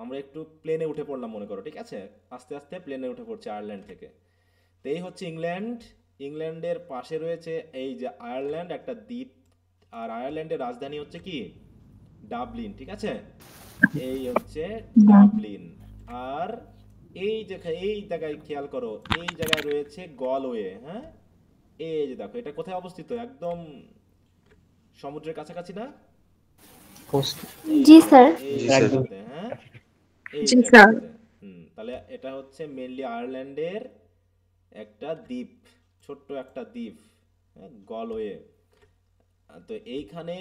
আমরা একটু প্লেনে উঠে পড়লাম মনে করো, ঠিক আছে? আস্তে আস্তে প্লেনে উঠে পড়ছে আয়ারল্যান্ড থেকে। তো এই হচ্ছে ইংল্যান্ড, ইংল্যান্ডের পাশে রয়েছে এই যে আয়ারল্যান্ড, একটা দ্বীপ। আর আয়ারল্যান্ডের রাজধানী হচ্ছে কি? ডাবলিন, ঠিক আছে? এই হচ্ছে ডাবলিন। আর এই জায়গায় খেয়াল করো, এই জায়গায় রয়েছে গলওয়ে। হ্যাঁ, এই যে দেখো এটা কোথায় অবস্থিত, একদম সমুদ্রের কাছাকাছি না? জি স্যার। এই জি স্যার। জায়গাতে, হ্যাঁ এই জি স্যার। জায়গাতে। তাহলে এটা হচ্ছে মেনলি আয়ারল্যান্ডের একটা দ্বীপ, ছোট্ট একটা দ্বীপ, হ্যাঁ, গলওয়ে। তো এইখানে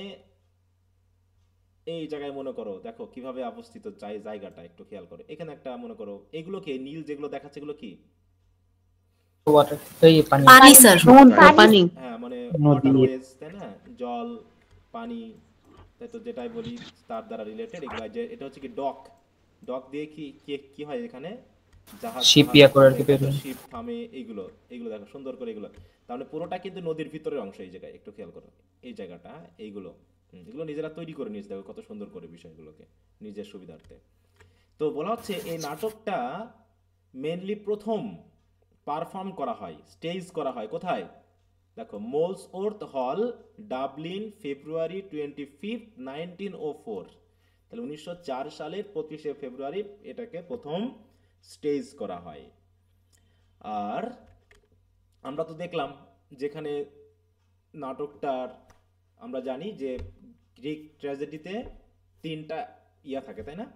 এই জায়গায় মনে করো দেখো কিভাবে অবস্থিত জায়গাটা একটু খেয়াল করো। এখানে একটা মনে করো, এগুলো কি নীল যেগুলো দেখাচ্ছে এগুলো কি? ওয়াটার, এই পানি। পানি স্যার, পানি। হ্যাঁ, মানে নদী। ওয়াটারওয়েজ, তাই না? জল, পানি, তাই তো, যেটাই বলি তার দ্বারা রিলেটেড এগুলো। যে এটা হচ্ছে কি ডক, ডক দিয়ে কি কি হয় এখানে, জাহাজ শিপ ইয়া করে আর কি বের হয়। শিপ থামে, এইগুলো দেখো সুন্দর করে এগুলো। তার মানে পুরোটা কিন্তু নদীর ভিতরের অংশ। এই জায়গায় একটু খেয়াল করো, এই জায়গাটা, এইগুলো এগুলো নিজেরা তৈরি করে নিয়েছে, দেখো কত সুন্দর করে বিষয়গুলোকে নিজের সুবিধার্থে। তো বলা হচ্ছে এই নাটকটা মেনলি প্রথম পারফর্ম করা হয়, স্টেজ করা হয় কোথায়? দেখো, মোলসওর্থ হল, ডাবলিন, ফেব্রুয়ারি 25, 1904। তাহলে 1904 সালের 25শে ফেব্রুয়ারি এটাকে প্রথম স্টেজ করা হয়। আর আমরা তো দেখলাম যেখানে নাটকটার আমরা জানি যে গ্রিক ট্র্যাজেডিতে 3টা ইয়া থাকে, তাই না?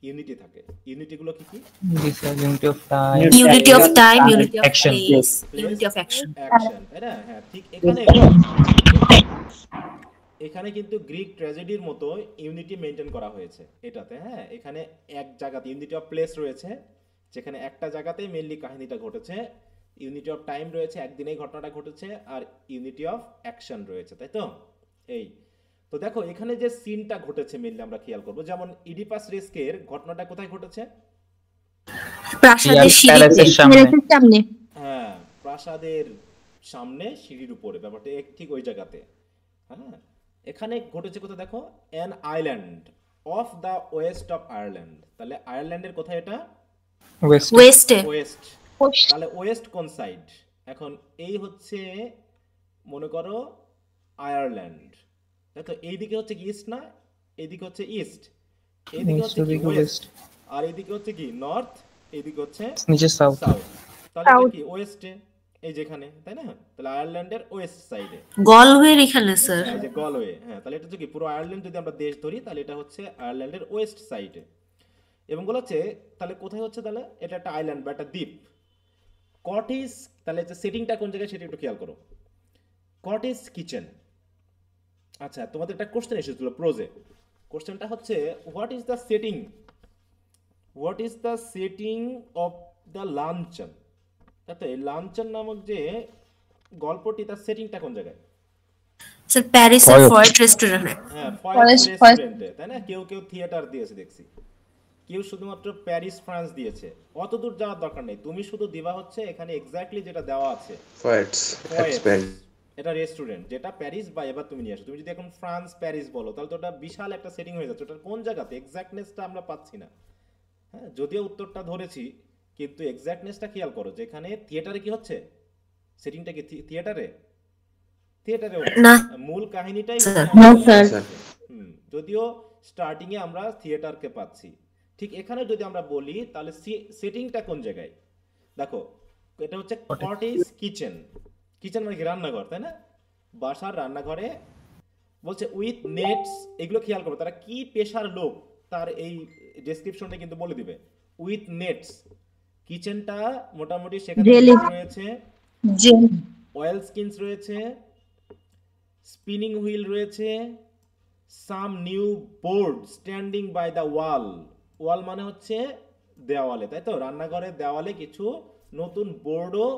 ইউনিটি থাকে। ইউনিটিগুলো কি কি? জি sir, unity of time, unity of time, unity of action. Place, unity of action. Action, তাই না? হ্যাঁ, ঠিক এখানে কিন্তু গ্রিক ট্র্যাজেডির মতো ইউনিটি মেনটেন করা হয়েছে এটাতে। হ্যাঁ, এখানে এক জায়গাতে ইউনিটি অফ প্লেস রয়েছে, যেখানে একটা জায়গাতেই মেইনলি কাহিনীটা ঘটেছে। ইউনিটি অফ টাইম রয়েছে, একদিনেই ঘটনাটা ঘটেছে। আর ইউনিটি অফ অ্যাকশন রয়েছে, তাই তো? এই তো দেখো এখানে যে সিনটা ঘটেছে মেইনলি আমরা খেয়াল করব। যেমন ইডিপাস রেস্কের ঘটনাটা কোথায় ঘটেছে? প্রাসাদের সিঁড়িতে, প্যালেসের সামনে। হ্যাঁ, প্রাসাদের সামনে সিঁড়ির উপরে, ব্যাপারটা ঠিক ওই জায়গাতে। হ্যাঁ, এখানে ঘটেছে কোথায় দেখো, an island of the West of Ireland. তাহলে আয়ারল্যান্ডের কোথায় এটা? ওয়েস্টে। ওয়েস্ট। তাহলে ওয়েস্ট কোন সাইড? এখন এই হচ্ছে মনে করো আয়ারল্যান্ড, তাই তো? এইদিকে হচ্ছে কি ইস্ট না? এইদিকে হচ্ছে ইস্ট, এইদিকে হচ্ছে কি ওয়েস্ট, আর এইদিকে হচ্ছে কি নর্থ, এইদিকে হচ্ছে নিচে সাউথ। তাহলে এটা কি ওয়েস্টে, এই যেখানে, তাই না? তাহলে আয়ারল্যান্ডের ওয়েস্ট সাইডে গলওয়ে এখানে স্যার। এই যে গলওয়ে। হ্যাঁ, তাহলে এটা হচ্ছে কি পুরো আয়ারল্যান্ড যদি আমরা দেশ ধরি, তাহলে এটা হচ্ছে আয়ারল্যান্ডের ওয়েস্ট সাইডে। এবং বলা হচ্ছে তাহলে কোথায় হচ্ছে, তাহলে এটা একটা আইল্যান্ড বা একটা দ্বীপ। কটেজ, তাহলে সেটিংটা কোন জায়গায় সেটা একটু খেয়াল করো। Cottage kitchen. আচ্ছা, তোমাদের একটা কোশ্চেন এসেছিল প্রোজে। কোশ্চেনটা হচ্ছে what is the setting of the luncheon. তাতে লাঞ্চন নামক যে গল্পটি, তার সেটিংটা কোন জায়গায়? স্যার প্যারিসের ফয়েট রেস্টুরেন্টে। হ্যাঁ, ফয়েট রেস্টুরেন্টে, তাই না? কেউ থিয়েটার দিয়েছে দেখছি, কেউ শুধুমাত্র প্যারিস ফ্রান্স দিয়েছে। অত দূর যাওয়ার দরকার নেই, তুমি শুধু দিবা হচ্ছে এখানে এক্স্যাক্টলি যেটা দেওয়া আছে, এটা রেস্টুরেন্ট যেটা প্যারিস, বা এবার তুমি নিয়ে আসো। তুমি যদি এখন ফ্রান্স প্যারিস বলো, তাহলে তো ওটা বিশাল একটা সেটিং হয়ে যাচ্ছে। ওটা কোন জায়গাতে এক্স্যাক্টনেসটা আমরা পাচ্ছি না। হ্যাঁ, যদিও উত্তরটা ধরেছি, কিন্তু এক্স্যাক্টনেসটা খেয়াল করো। যেখানে থিয়েটারে কি হচ্ছে, সেটিংটা কি থিয়েটারে না, মূল কাহিনীটাই যদিও স্টার্টিং এ আমরা থিয়েটারকে পাচ্ছি। ঠিক এখানে যদি আমরা বলি তাহলে সেটিংটা কোন জায়গায়? দেখো, এটা হচ্ছে কটেজ কিচেন। কিচেন মানে কি রান্নাঘর, তাই না? বাসার রান্নাঘরে বলছে উইথ নেটস। এগুলো খেয়াল করবে তারা কি পেশার লোক, তার এই ডেসক্রিপশনটা কিন্তু বলে দিবে। উইথ নেটস, কিচেনটা মোটামুটি সেখানে রয়েছে, অয়েল স্কিনস রয়েছে, স্পিনিং হুইল রয়েছে, some new board standing by the wall. Wall মানে হচ্ছে দেওয়ালে, তাই তো? রান্নাঘরের দেওয়ালে কিছু নতুন বোর্ডও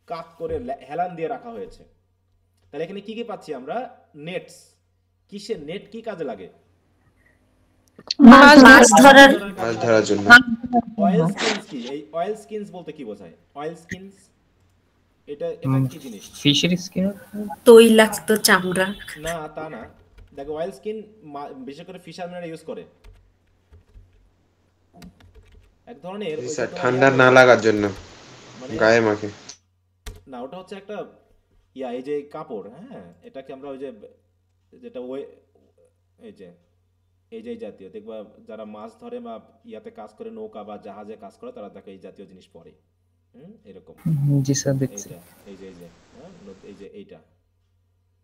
কাট করে হেলান দিয়ে রাখা হয়েছে। তাহলে এখানে কি কি পাচ্ছি আমরা? নেটস। কিসের নেট, কি কাজে লাগে? মাছ ধরার জন্য। অয়েল স্কিনস কি? এই অয়েল স্কিনস বলতে কি বোঝায়? অয়েল স্কিনস এটা কি জিনিস? ফিশের স্কিন, তৈলাক্ত চামড়া। না, তা না। দেখো, অয়েল স্কিন বিশেষ করে ফিশারম্যানরা ইউজ করে এক ধরনের, ঠান্ডা না লাগার জন্য গায়ে মাখে। না, ওটা হচ্ছে একটা এই যে কাপড়। হ্যাঁ, এটাকে আমরা ওই যে যেটা এই যে এই যে এই জাতীয় দেখবা যারা মাছ ধরে বা ইয়াতে কাজ করে, নৌকা বা জাহাজে কাজ করে, তারা দেখো এই জাতীয় জিনিস পরে। এরকম জি স্যার দেখছি। এইটা এই যে হ্যাঁ, এই যে এইটা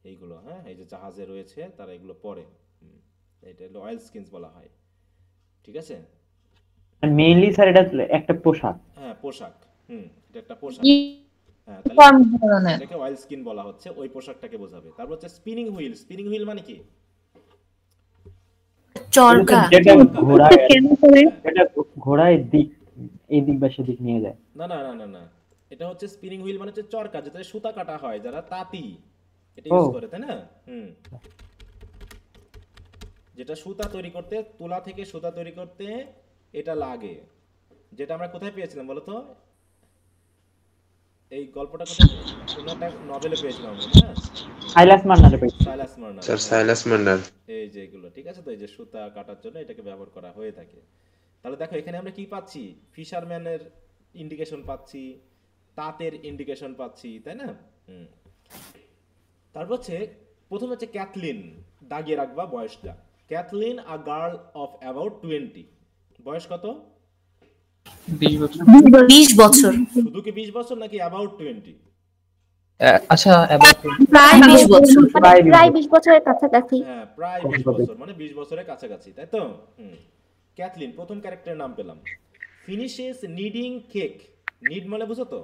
এইগুলো, হ্যাঁ এই যে জাহাজে রয়েছে তারা এগুলো পরে। এটা হলো অয়েল স্কিনস বলা হয়, ঠিক আছে। মেইনলি স্যার এটা একটা পোশাক। হ্যাঁ পোশাক, এটা একটা পোশাক। হ্যাঁ ধরনের এটাকে অয়েল স্কিন বলা হচ্ছে, ওই পোশাকটাকে বোঝাবে। তারপর হচ্ছে স্পিনিং হুইল। স্পিনিং হুইল মানে কি? চরকা। যেটা ঘোড়ায়, এটা ঘোড়ায় এই দিক বা সেদিক নিয়ে যায়। না না না না না, এটা হচ্ছে স্পিনিং হুইল মানে হচ্ছে চরকা, যেটা সুতা কাটা হয়, যারা তাঁতি এটা ইউজ করে, তাই না? যেটা সুতা তৈরি করতে, তুলা থেকে সুতা তৈরি করতে এটা লাগে। যেটা আমরা কোথায় পেয়েছিলাম বলো তো? এই গল্পটা কোথায়? কোন একটা নভেলে পেয়েছিলাম আমরা, হ্যাঁ সাইলাস মার্নারে পেয়েছি। সাইলাস মার্নার, স্যার সাইলাস মার্নার। এই যে এগুলো, ঠিক আছে। তো এই যে সুতা কাটার জন্য এটাকে ব্যবহার করা হয়ে থাকে। তাহলে দেখো এখানে আমরা কি পাচ্ছি? ফিশারম্যানের ইন্ডিকেশন পাচ্ছি, তাঁতের ইন্ডিকেশন পাচ্ছি, তাই না? তারপর হচ্ছে প্রথম হচ্ছে ক্যাথলিন, দাগিয়ে রাখবা বয়সটা। Cathleen a girl of about 20। বয়স কত? 20 বছর। 20 বছর। শুধু কি 20 বছর নাকি অ্যাবাউট 20? আচ্ছা অ্যাবাউট প্রায় 20 বছর। প্রায় 20 বছরের কাছাকাছি। হ্যাঁ প্রায় 20 বছর, মানে 20 বছরের কাছাকাছি, তাই তো? ক্যাথলিন প্রথম ক্যারেক্টারের নাম পেলাম। Finishes kneading cake. নিড মানে বুঝো তো?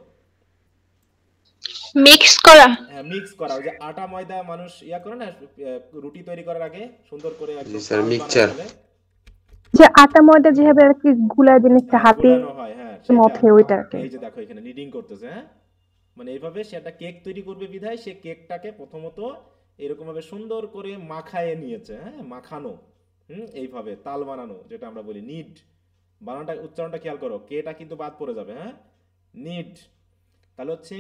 মিক্স করা। হ্যাঁ মিক্স করা, ওই যে আটা ময়দা মানুষ ইয়া করে না রুটি তৈরি করার আগে সুন্দর করে একদম স্যার মিক্সচার, যে আটা ময়দা যেভাবে আর কি গুলায় জিনিসটা হাতে গুলানো হয়, হ্যাঁ মথে ওইটা। এই যে দেখো এখানে নিডিং করতেছে, হ্যাঁ মানে এইভাবে সে একটা কেক তৈরি করবে বিধায় সে কেকটাকে প্রথমত এরকম ভাবে সুন্দর করে মাখায়ে নিয়েছে, হ্যাঁ মাখানো, এইভাবে তাল বানানো, যেটা আমরা বলি নিড। বানানটা উচ্চারণটা খেয়াল করো, কেটা কিন্তু বাদ পড়ে যাবে, হ্যাঁ নিড। তাহলে হচ্ছে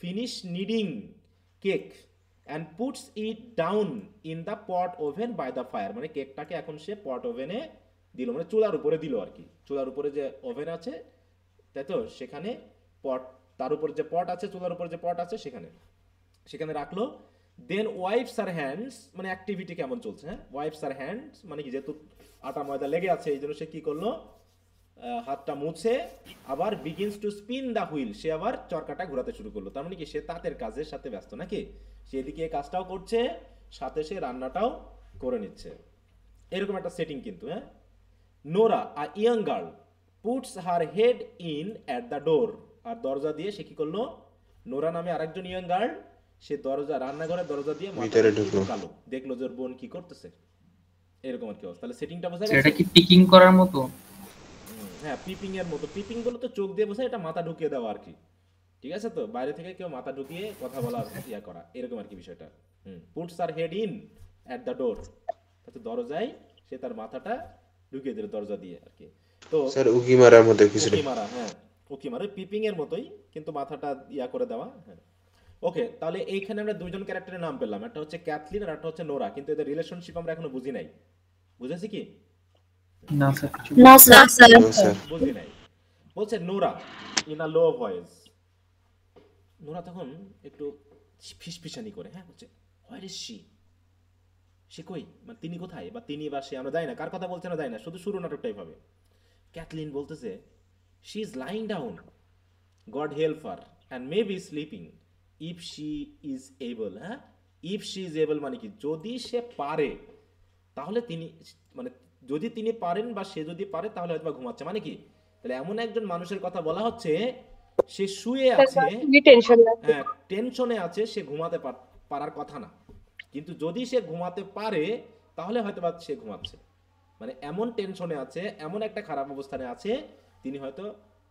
finish kneading cake and puts it down in the pot oven by the fire. মানে কেকটাকে এখন সে পট ওভেনে দিল, মানে চুলার উপরে দিল আর কি। চুলার উপরে যে ওভেন আছে, তাই তো, সেখানে পট, তার উপর যে পট আছে, চুলার উপর যে পট আছে সেখানে রাখলো। দেন ওয়াইপস আর হ্যান্ডস, মানে অ্যাক্টিভিটি কেমন চলছে, হ্যাঁ ওয়াইপস আর হ্যান্ডস মানে কি, যেহেতু আটা ময়দা লেগে আছে এই জন্য সে কি করলো, হাতটা মুছে আবার begins to spin the wheel, সে আবার চরকাটা ঘোরাতে শুরু করলো। তার মানে কি সে তাঁতের কাজের সাথে ব্যস্ত, নাকি? সে এদিকে কাজটাও করছে, সাথে সে রান্নাটাও করে নিচ্ছে, এরকম একটা সেটিং কিন্তু, হ্যাঁ। Nora a young girl puts her head in at the door. আর দরজা দিয়ে সে কি করলো, নোরা নামে আরেকজন ইয়াং গার্ল, সে দরজা, রান্নাঘরের দরজা দিয়ে ভিতরে ঢুকলো, দেখলো যে ওর বোন কি করতেছে, এরকম আর কি অবস্থা। তাহলে সেটিংটা বোঝা গেছে? এটা কি পিকিং করার মতো? হ্যাঁ পিপিং এর মতো। পিপিং বলে তো চোখ দিয়ে বোঝায়, এটা মাথা ঢুকিয়ে দেওয়া আর কি, ঠিক আছে? তো বাইরে থেকে কেউ মাথা ঢুকিয়ে কথা বলা ইয়া করা, এরকম আর কি বিষয়টা। Puts her head in at the door, তাতে দরজায় সে তার মাথাটা ঢুকিয়ে দিল দরজা দিয়ে আর কি। তো স্যার উকি মারার মতো কিছু, উকি মারা, হ্যাঁ উকি মারা, পিপিং এর মতোই কিন্তু মাথাটা ইয়া করে দেওয়া, হ্যাঁ। ওকে, তাহলে এইখানে আমরা দুইজন ক্যারেক্টারের নাম পেলাম, একটা হচ্ছে ক্যাথলিন আর একটা হচ্ছে নোরা, কিন্তু এদের রিলেশনশিপ আমরা এখনো বুঝি নাই। বুঝেছি কি? না স্যার, না স্যার বুঝি নাই। বলছে Nora in a low voice. Nora তখন একটু ফিসফিসানি করে, হ্যাঁ বলছে হোয়ার ইজ শি, সে কই, মানে তিনি কোথায়, বা তিনি বা সে, আমরা জানি না কার কথা বলছে, না জানি না, শুধু শুরু নাটকটাই ভাবে। ক্যাথলিন বলতেছে she is lying down, god help her and may be sleeping if she is able. হ্যাঁ ইফ শি ইজ এবল মানে কি, যদি সে পারে তাহলে তিনি, মানে যদি তিনি পারেন বা সে যদি পারে তাহলে হয়তো ঘুমাচ্ছে, মানে কি? তাহলে এমন একজন মানুষের কথা বলা হচ্ছে, সে শুয়ে আছে, হ্যাঁ টেনশনে আছে, সে ঘুমাতে পারার কথা না, কিন্তু যদি সে ঘুমাতে পারে তাহলে হয়তো বা সে ঘুমাচ্ছে। মানে এমন টেনশনে আছে, এমন একটা খারাপ অবস্থানে আছে, তিনি হয়তো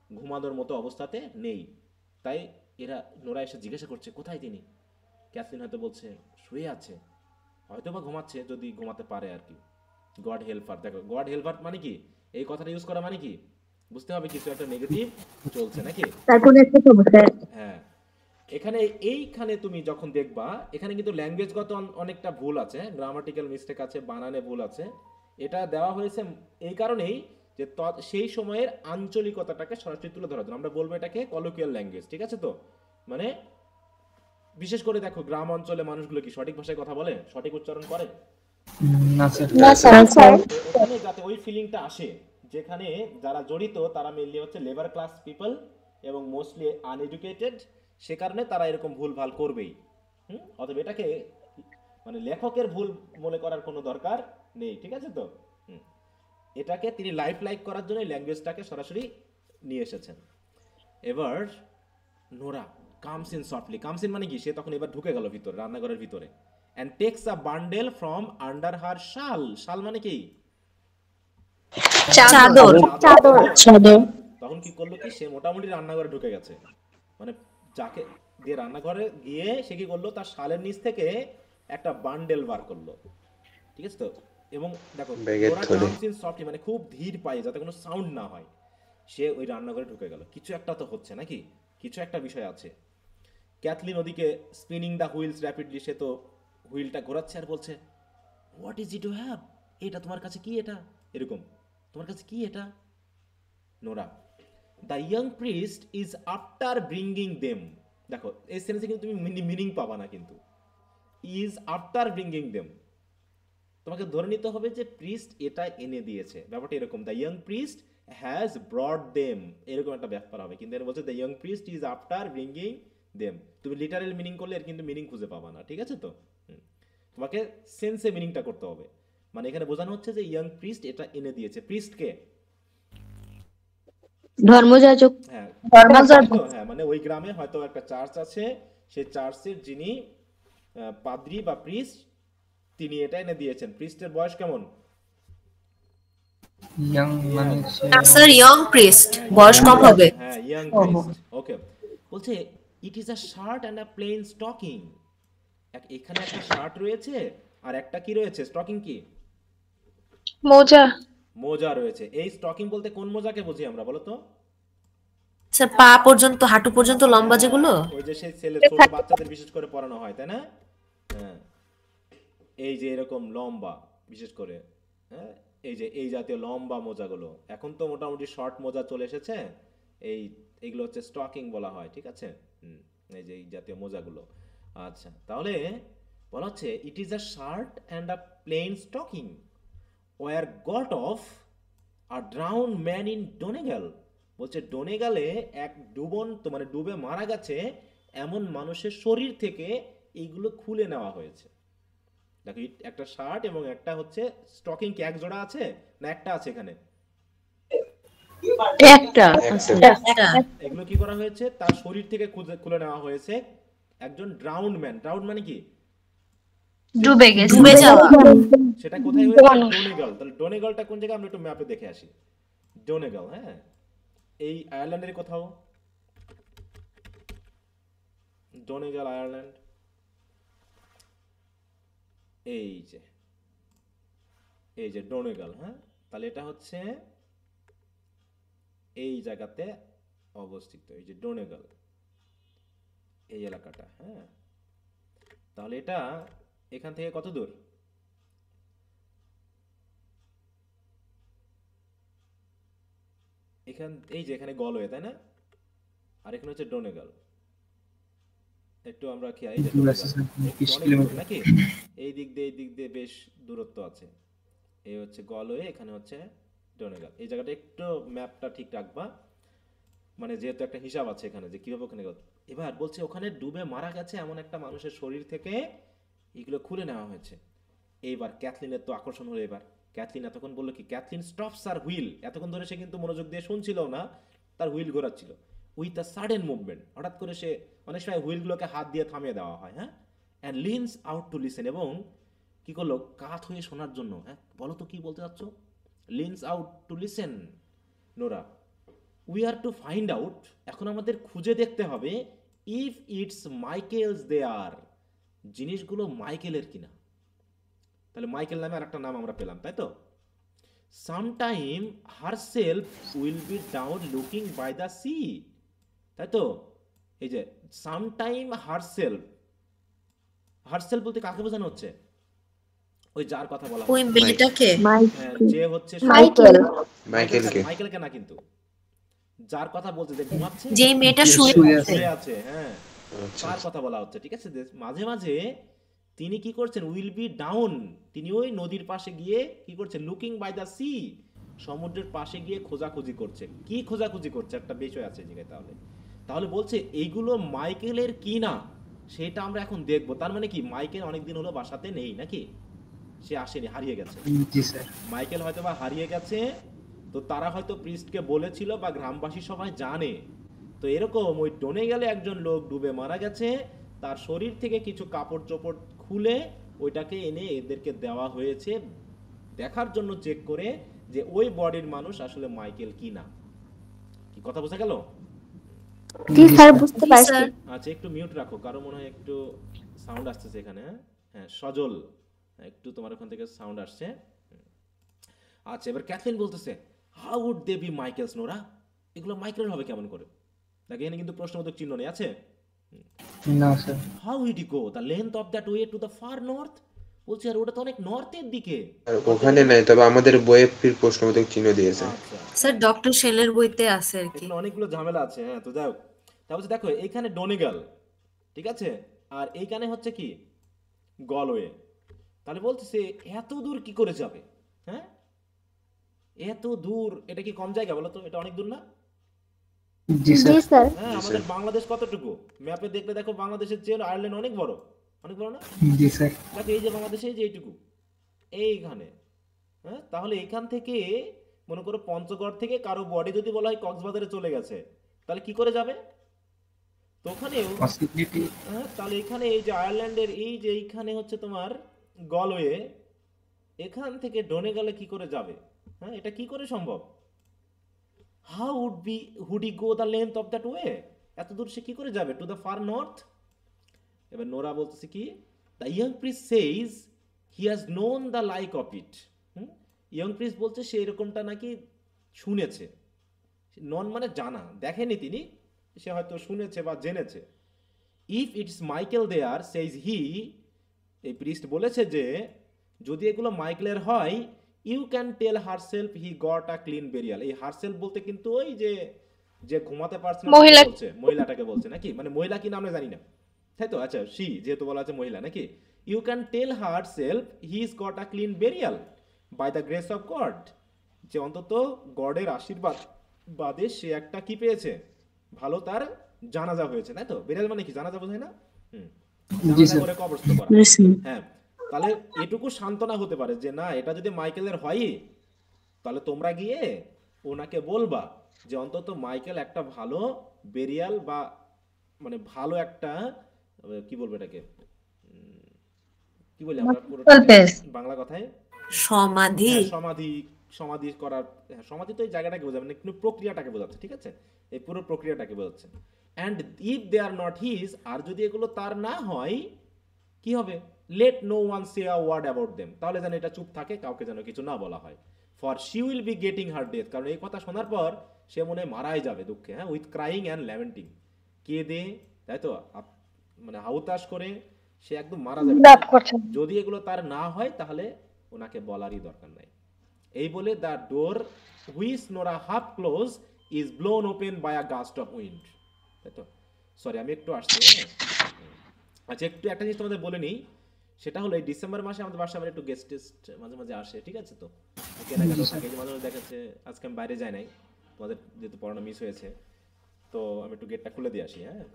ঘুমানোর মতো অবস্থাতে নেই। তাই এরা, নোরা এসে জিজ্ঞাসা করছে কোথায় তিনি। ক্যাথলিন হয়তো বলছে শুয়ে আছে, হয়তো বা ঘুমাচ্ছে যদি ঘুমাতে পারে আর কি। গড হেল্পার, দেখো গড হেল্পার মানে কি, এই কথাটা ইউজ করা মানে কি, বুঝতে হবে কিছু একটা নেগেটিভ চলছে নাকি। হ্যাঁ এখানে এইখানে তুমি যখন দেখবা, এখানে কিন্তু ল্যাঙ্গুয়েজগত অনেকটা ভুল আছে, গ্রামাটিক্যাল মিস্টেক আছে, বানানে ভুল আছে। এটা দেওয়া হয়েছে এই কারণেই যে সেই সময়ের আঞ্চলিকতাটাকে সরাসরি তুলে ধরার জন্য। আমরা বলবো এটাকে কলোকিয়াল ল্যাঙ্গুয়েজ, ঠিক আছে? তো মানে বিশেষ করে দেখো গ্রাম অঞ্চলে মানুষগুলো কি সঠিক ভাষায় কথা বলে, সঠিক উচ্চারণ করে? না স্যার না স্যার ওখানে যাতে ওই ফিলিংটা আসে যেখানে যারা জড়িত তারা মেইনলি হচ্ছে লেবার ক্লাস পিপল এবং মোস্টলি আনএডুকেটেড, সে কারণে তারা এরকম ভুল ভাল করবেই। অতএব এটাকে মানে লেখকের ভুল মনে করার কোনো দরকার নেই, ঠিক আছে তো? এটাকে তিনি লাইক করার জন্য ল্যাঙ্গুয়েজটাকে সরাসরি নিয়ে এসেছেন। এবার Nora comes in softly, comes in মানে কি, সে তখন এবার ঢুকে গেল ভিতরে, রান্নাঘরের ভিতরে, and takes a bundle from under her shawl. শাল মানে কি? চাদর। তখন কি করলো কি, সে মোটামুটি রান্নাঘরে ঢুকে গেছে, মানে যাকে দিয়ে রান্নাঘরে গিয়ে সে কি করলো, তার শালের নিচ থেকে একটা বান্ডেল বার করলো, ঠিক আছে তো? এবং দেখো ওরা কামস ইন সফটলি মানে খুব ধীর পায়ে, যাতে কোনো সাউন্ড না হয়, সে ওই রান্নাঘরে ঢুকে গেল। কিছু একটা তো হচ্ছে নাকি, কিছু একটা বিষয় আছে। ক্যাথলিন ওদিকে স্পিনিং দ্য হুইলস র্যাপিডলি, সে তো হুইলটা ঘোরাচ্ছে আর বলছে what is it you have, এটা তোমার কাছে কি, এটা এরকম তোমার কাছে কি এটা? Nora the young priest is after bringing them, দেখো এই সেন্টেন্সে কিন্তু তুমি মিনিং পাবা না, কিন্তু ইজ আফটার ব্রিঙ্গিং দেম তোমাকে ধরে নিতে হবে যে প্রিস্ট এটা এনে দিয়েছে, ব্যাপারটা এরকম। The young priest has brought them, এরকম একটা ব্যাপার হবে, কিন্তু এর বলছে the young priest is after bringing them. তুমি লিটারাল মিনিং করলে এর কিন্তু মিনিং খুঁজে পাবা না, ঠিক আছে তো? তোমাকে সেন্সে মিনিংটা করতে হবে। মানে এখানে বোঝানো হচ্ছে যে ইয়াং প্রিস্ট এটা এনে দিয়েছে। প্রিস্ট কে? ধর্মযাজক। হ্যাঁ ধর্মযাজক। হ্যাঁ, মানে ওই গ্রামে হয়তো একটা চার্চ আছে, সেই চার্চের যিনি পাদ্রী বা প্রিস্ট, তিনি এটা এনে দিয়েছেন। প্রিস্টের বয়স কেমন? ইয়াং মানে স্যার ইয়ং প্রিস্ট, বয়স কম হবে। হ্যাঁ, ইয়াং প্রিস্ট। ওকে, বলছে it is a shirt and a plain stocking, এখানে একটা শার্ট রয়েছে আর একটা কি রয়েছে, স্টকিং কি? মোজা। মোজা রয়েছে। এই স্টকিং বলতে কোন মোজাকে বুঝি আমরা, বলো তো? স্যার পা পর্যন্ত, হাঁটু পর্যন্ত লম্বা যেগুলো, ওই যে সেই ছেলে ছোট বাচ্চাদের বিশেষ করে পরানো হয়, তাই না? হ্যাঁ, এই যে এরকম লম্বা, বিশেষ করে হ্যাঁ এই যে এই জাতীয় লম্বা মোজাগুলো, এখন তো মোটামুটি শর্ট মোজা চলে এসেছে, এইগুলো হচ্ছে স্টকিং বলা হয়, ঠিক আছে? এই যে এই জাতীয় মোজাগুলো। আচ্ছা, তাহলে বলা হচ্ছে it is a shirt and a plain stocking were got off a drowned man in Donegal. বলছে ডোনেগালে এক ডুবন্ত মানে ডুবে মারা গেছে এমন মানুষের শরীর থেকে এইগুলো খুলে নেওয়া হয়েছে। দেখো একটা শার্ট এবং একটা হচ্ছে স্টকিং, কি এক জোড়া আছে না একটা আছে এখানে? একটা। এগুলো কি করা হয়েছে, তার শরীর থেকে খুলে নেওয়া হয়েছে একজন ড্রাউন্ড ম্যান। ড্রাউন্ড মানে কি? ডুবে গেছে, ডুবে যাওয়া। সেটা কোথায় হয়েছে? ডোনেগাল। তাহলে ডোনেগালটা কোন জায়গায়, আমরা একটু ম্যাপে দেখে আসি। ডোনেগাল, হ্যাঁ, এই আয়ারল্যান্ডের কোথাও। ডোনেগাল আয়ারল্যান্ড, এই যে ডোনেগাল। হ্যাঁ, তাহলে এটা হচ্ছে এই জায়গাতে অবস্থিত, এই যে ডোনেগাল, এই এলাকাটা। হ্যাঁ, তাহলে এটা এখান থেকে কত দূর? এই যে এখানে গলওয়ে, তাই না? আর এখানে হচ্ছে ডোনেগাল। একটু আমরা খেয়াল, এই যে নাকি এই দিক দিয়ে বেশ দূরত্ব আছে। এই হচ্ছে গলওয়ে, এখানে হচ্ছে ডোনেগাল। এই জায়গাটা একটু ম্যাপটা ঠিক রাখবা, মানে যেহেতু একটা হিসাব আছে এখানে যে কিভাবে ওখানে। এবার বলছে ওখানে ডুবে মারা গেছে এমন একটা মানুষের শরীর থেকে এগুলো খুলে নেওয়া হয়েছে। এইবার ক্যাথলিনের তো আকর্ষণ হলো। এবার ক্যাথলিন এতক্ষণ বললো কি, ক্যাথলিন স্টপস আর হুইল, এতক্ষণ ধরে সে কিন্তু মনোযোগ দিয়ে শুনছিল না, তার হুইল ঘোরাচ্ছিল। উইথ আ সাডেন মুভমেন্ট, হঠাৎ করে সে, অনেক সময় হুইলগুলোকে হাত দিয়ে থামিয়ে দেওয়া হয়, হ্যাঁ, অ্যান্ড লিনস আউট টু লিসেন, এবং কি করলো, কাত হয়ে শোনার জন্য। হ্যাঁ, বলো তো কি বলতে চাচ্ছ? Leans out to listen. Nora, we are to find out, এখন আমাদের খুঁজে দেখতে হবে, if it's Michael's they are, জিনিসগুলো মাইকেলের কিনা। তাহলে মাইকেল নামে আরেকটা নাম আমরা পেলাম, তাই তো? Sometime herself will be down looking by the sea, তাই তো? এই যে সামটাইম হারসেলফ, হারসেলফ বলতে কাকে বোঝানো হচ্ছে? ওই যার কথা বলা ওই মেয়েটাকে, যে হচ্ছে মাইকেলকে না, কিন্তু যার কথা বলছে, যে ঘুমাচ্ছে, যে মেয়েটা শুয়ে আছে, হ্যাঁ, তার কথা বলা হচ্ছে, ঠিক আছে? মাঝে মাঝে তিনি কি করছেন, উইল বি ডাউন, তিনি ওই নদীর পাশে গিয়ে কি করছেন, লুকিং বাই দ্য সি, সমুদ্রের পাশে গিয়ে খোঁজাখুঁজি করছে। কি খোঁজাখুঁজি করছে, একটা বিষয় আছে এই জায়গায়। তাহলে তাহলে বলছে এইগুলো মাইকেলের কি না সেটা আমরা এখন দেখবো। তার মানে কি মাইকেল অনেকদিন হলো বাসাতে নেই নাকি, সে আসেনি, হারিয়ে গেছে। জি স্যার। মাইকেল হয়তো বা হারিয়ে গেছে, তো তারা হয়তো প্রিস্টকে বলেছিল বা গ্রামবাসী সবাই জানে। তো এরকম ওই ডোনে গেলে একজন লোক ডুবে মারা গেছে, তার শরীর থেকে কিছু কাপড় চোপড় খুলে ওইটাকে এনে এদেরকে দেওয়া হয়েছে দেখার জন্য, চেক করে যে ওই বডির মানুষ আসলে মাইকেল কি না। কি কথা বোঝা গেল? জি স্যার, বুঝতে পারছি। আচ্ছা, একটু মিউট রাখো, কারো মনে হয় একটু সাউন্ড আসতেছে এখানে। হ্যাঁ সজল, একটু তোমার ওখান থেকে সাউন্ড আসছে। আচ্ছা, এবার ক্যাথলিন বলতেছে, how would they be Michael's Nora, এগুলো মাইকেল হবে কেমন করে? দেখো এখানে কিন্তু প্রশ্নবোধক চিহ্ন নেই, আছে? না sir. How would go the length of that way to the far north, বলছে আর ওটা তো অনেক নর্থের দিকে। আর ওখানে নাই, তবে আমাদের বইয়ে ফির প্রশ্নবোধক চিহ্ন দিয়েছে। স্যার ডক্টর শেলের বইতে আছে আর কি। এখানে অনেকগুলো ঝামেলা আছে। হ্যাঁ, তো যাই হোক, তারপর দেখো এইখানে ডোনেগাল, ঠিক আছে, আর এইখানে হচ্ছে কি গলওয়ে। তাহলে বলতেছে এত দূর কি করে যাবে? হ্যাঁ, এত দূর, এটা কি কম জায়গা বলো তো? এটা অনেক দূর না? জি স্যার। হ্যাঁ, আমাদের বাংলাদেশ কতটুকু ম্যাপে দেখলে দেখো, বাংলাদেশের চেয়ে আয়ারল্যান্ড অনেক বড়, অনেক বড় না? জি স্যার। দেখো এই যে বাংলাদেশে যে এইটুকু, এইখানে। হ্যাঁ, তাহলে এখান থেকে মনে করো পঞ্চগড় থেকে কারো বডি যদি বলা হয় কক্সবাজারে চলে গেছে, তাহলে কি করে যাবে? তো ওখানেও হ্যাঁ, তাহলে এখানে এই যে আয়ারল্যান্ডের এই যে এইখানে হচ্ছে তোমার গলওয়ে, এখান থেকে ডোনেগালে কি করে যাবে? হ্যাঁ, এটা কি করে সম্ভব? How would he go the length of that way, এত দূর সে কি করে যাবে টু দ্য ফার নর্থ? এবার নোরা বলতেছে কি, the young priest says he has known the like of it. Young priest বলছে সে এরকমটা নাকি শুনেছে। নন মানে জানা, দেখেনি তিনি, সে হয়তো শুনেছে বা জেনেছে। If it's Michael they're says he, এই প্রিস্ট বলেছে যে যদি এগুলো মাইকেলের হয়, you can tell herself he got a clean burial. এই হারসেলফ বলতে কিন্তু ওই যে যে ঘুমাতে পারছে না বলছে, মহিলাটাকে বলছে নাকি, মানে মহিলা কি নাম আমরা জানি না, তাই তো? আচ্ছা, সি যেহেতু বলা আছে মহিলা নাকি, you can tell herself he is got a clean burial by the grace of God, যে অন্তত গডের আশীর্বাদ বাদে সে একটা কি পেয়েছে, ভালো তার জানাজা হয়েছে, তাই তো? বেরিয়াল মানে কি জানাজা বোঝায় না? জানাজা করে কবরস্থ করা। হ্যাঁ, তাহলে এটুকু সান্ত্বনা হতে পারে যে না, এটা যদি মাইকেলের হয় তাহলে তোমরা গিয়ে ওনাকে বলবা যে অন্তত মাইকেল একটা ভালো বেরিয়াল বা মানে ভালো একটা কি বলবো এটাকে, কি বলি আমরা পুরো বাংলা কথায় সমাধি, সমাধি, সমাধি করার, সমাধি তো এই জায়গাটাকে বোঝাবে না, কিন্তু প্রক্রিয়াটাকে বোঝাচ্ছে, ঠিক আছে? এই পুরো প্রক্রিয়াটাকে বোঝাচ্ছে। And if they are not his, আর যদি এগুলো তার না হয় কি হবে? Let no one say a word about them, তাহলে যেন এটা চুপ থাকে, কাউকে যেন কিছু না বলা হয়। For she will be getting her death, কারণ এই কথা শোনার পর সে মনে হয় মারাই যাবে দুঃখে। হ্যাঁ, উইথ ক্রাইং অ্যান্ড ল্যামেন্টিং, কেঁদে, তাই তো, মানে হাউতাশ করে সে একদম মারা যাবে যদি এগুলো তার না হয়, তাহলে ওনাকে বলারই দরকার নাই। এই বলে the door which Nora half close is blown open by a gust of wind, তাই তো? সরি, আমি একটু আসছি। আচ্ছা, একটু একটা জিনিস তোমাদের বলে নিই, সেটা হলো এই ডিসেম্বর মাসে আমাদের বাসায় আবার একটু গেস্ট টেস্ট মাঝে মাঝে আসে, ঠিক আছে? তো কেনাকাটা থাকে, মাঝে মাঝে দেখাচ্ছে আজকে আমি বাইরে যাই নাই, তোমাদের যেহেতু পড়ানো মিস হয়েছে, তো আমি একটু গেটটা খুলে দিয়ে আসি। হ্যাঁ,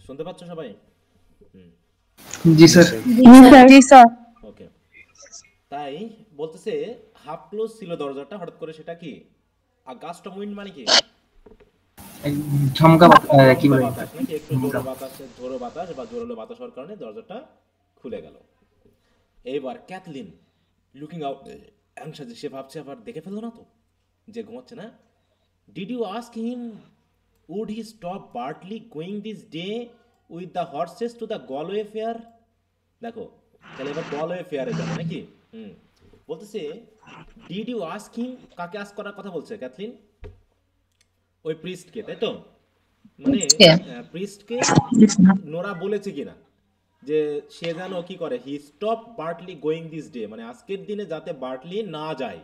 শুনতে পাচ্ছ সবাই? জি স্যার। জি স্যার। ওকে, তাই বলতেছে হাফ ক্লোজ ছিল দরজাটা, হঠাৎ করে সেটা কি গাস্ট অফ উইন্ড মানে কি ঝমকা কি বলে বাতাস নাকি, একটু ঝোড়ো বাতাস বা জোরালো বাতাস হওয়ার কারণে দরজাটা খুলে গেল। এইবার ক্যাথলিন লুকিং আউট অ্যাংশাস, সে ভাবছে আবার দেখে ফেললো না তো যে ঘুমাচ্ছে না। Did you ask him would he stop Bartley going this day with the horses to the Galway fair? দেখো, তাহলে এবার গলওয়ে ফেয়ারে যাবে নাকি। বলতেছে ডিড ইউ আস্ক হিম, কাকে আস্ক করার কথা বলছে ক্যাথলিন? ওই প্রিস্টকে, তাই তো? মানে প্রিস্টকে নোরা বলেছে কিনা যে সে যেন কি করে, হি stop Bartley going this day, মানে আজকের দিনে যাতে বার্টলি না যায়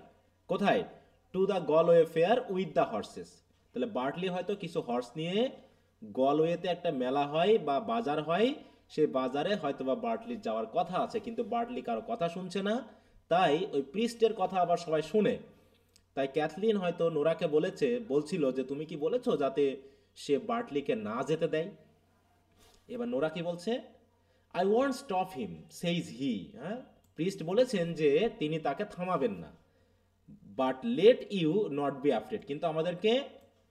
কোথায়, two the Galway fair with the horse's. তাহলে বার্টলি হয়তো কিছু হর্স নিয়ে গলওয়েতে একটা মেলা হয় বা বাজার হয়, সেই বাজারে হয়তো বা বার্টলির যাওয়ার কথা আছে, কিন্তু বার্টলি কারো কথা শুনছে না, তাই ওই প্রিস্টের কথা আবার সবাই শুনে। তাই ক্যাথলিন হয়তো নোরাকে বলছিল যে তুমি কি বলেছো যাতে সে বার্টলিকে না যেতে দেয়। এবার নোরা কি বলছে, I won't stop him says he. হ্যাঁ, প্রিস্ট বলেছেন যে তিনি তাকে থামাবেন না, but let you not be afraid, কিন্তু আমাদেরকে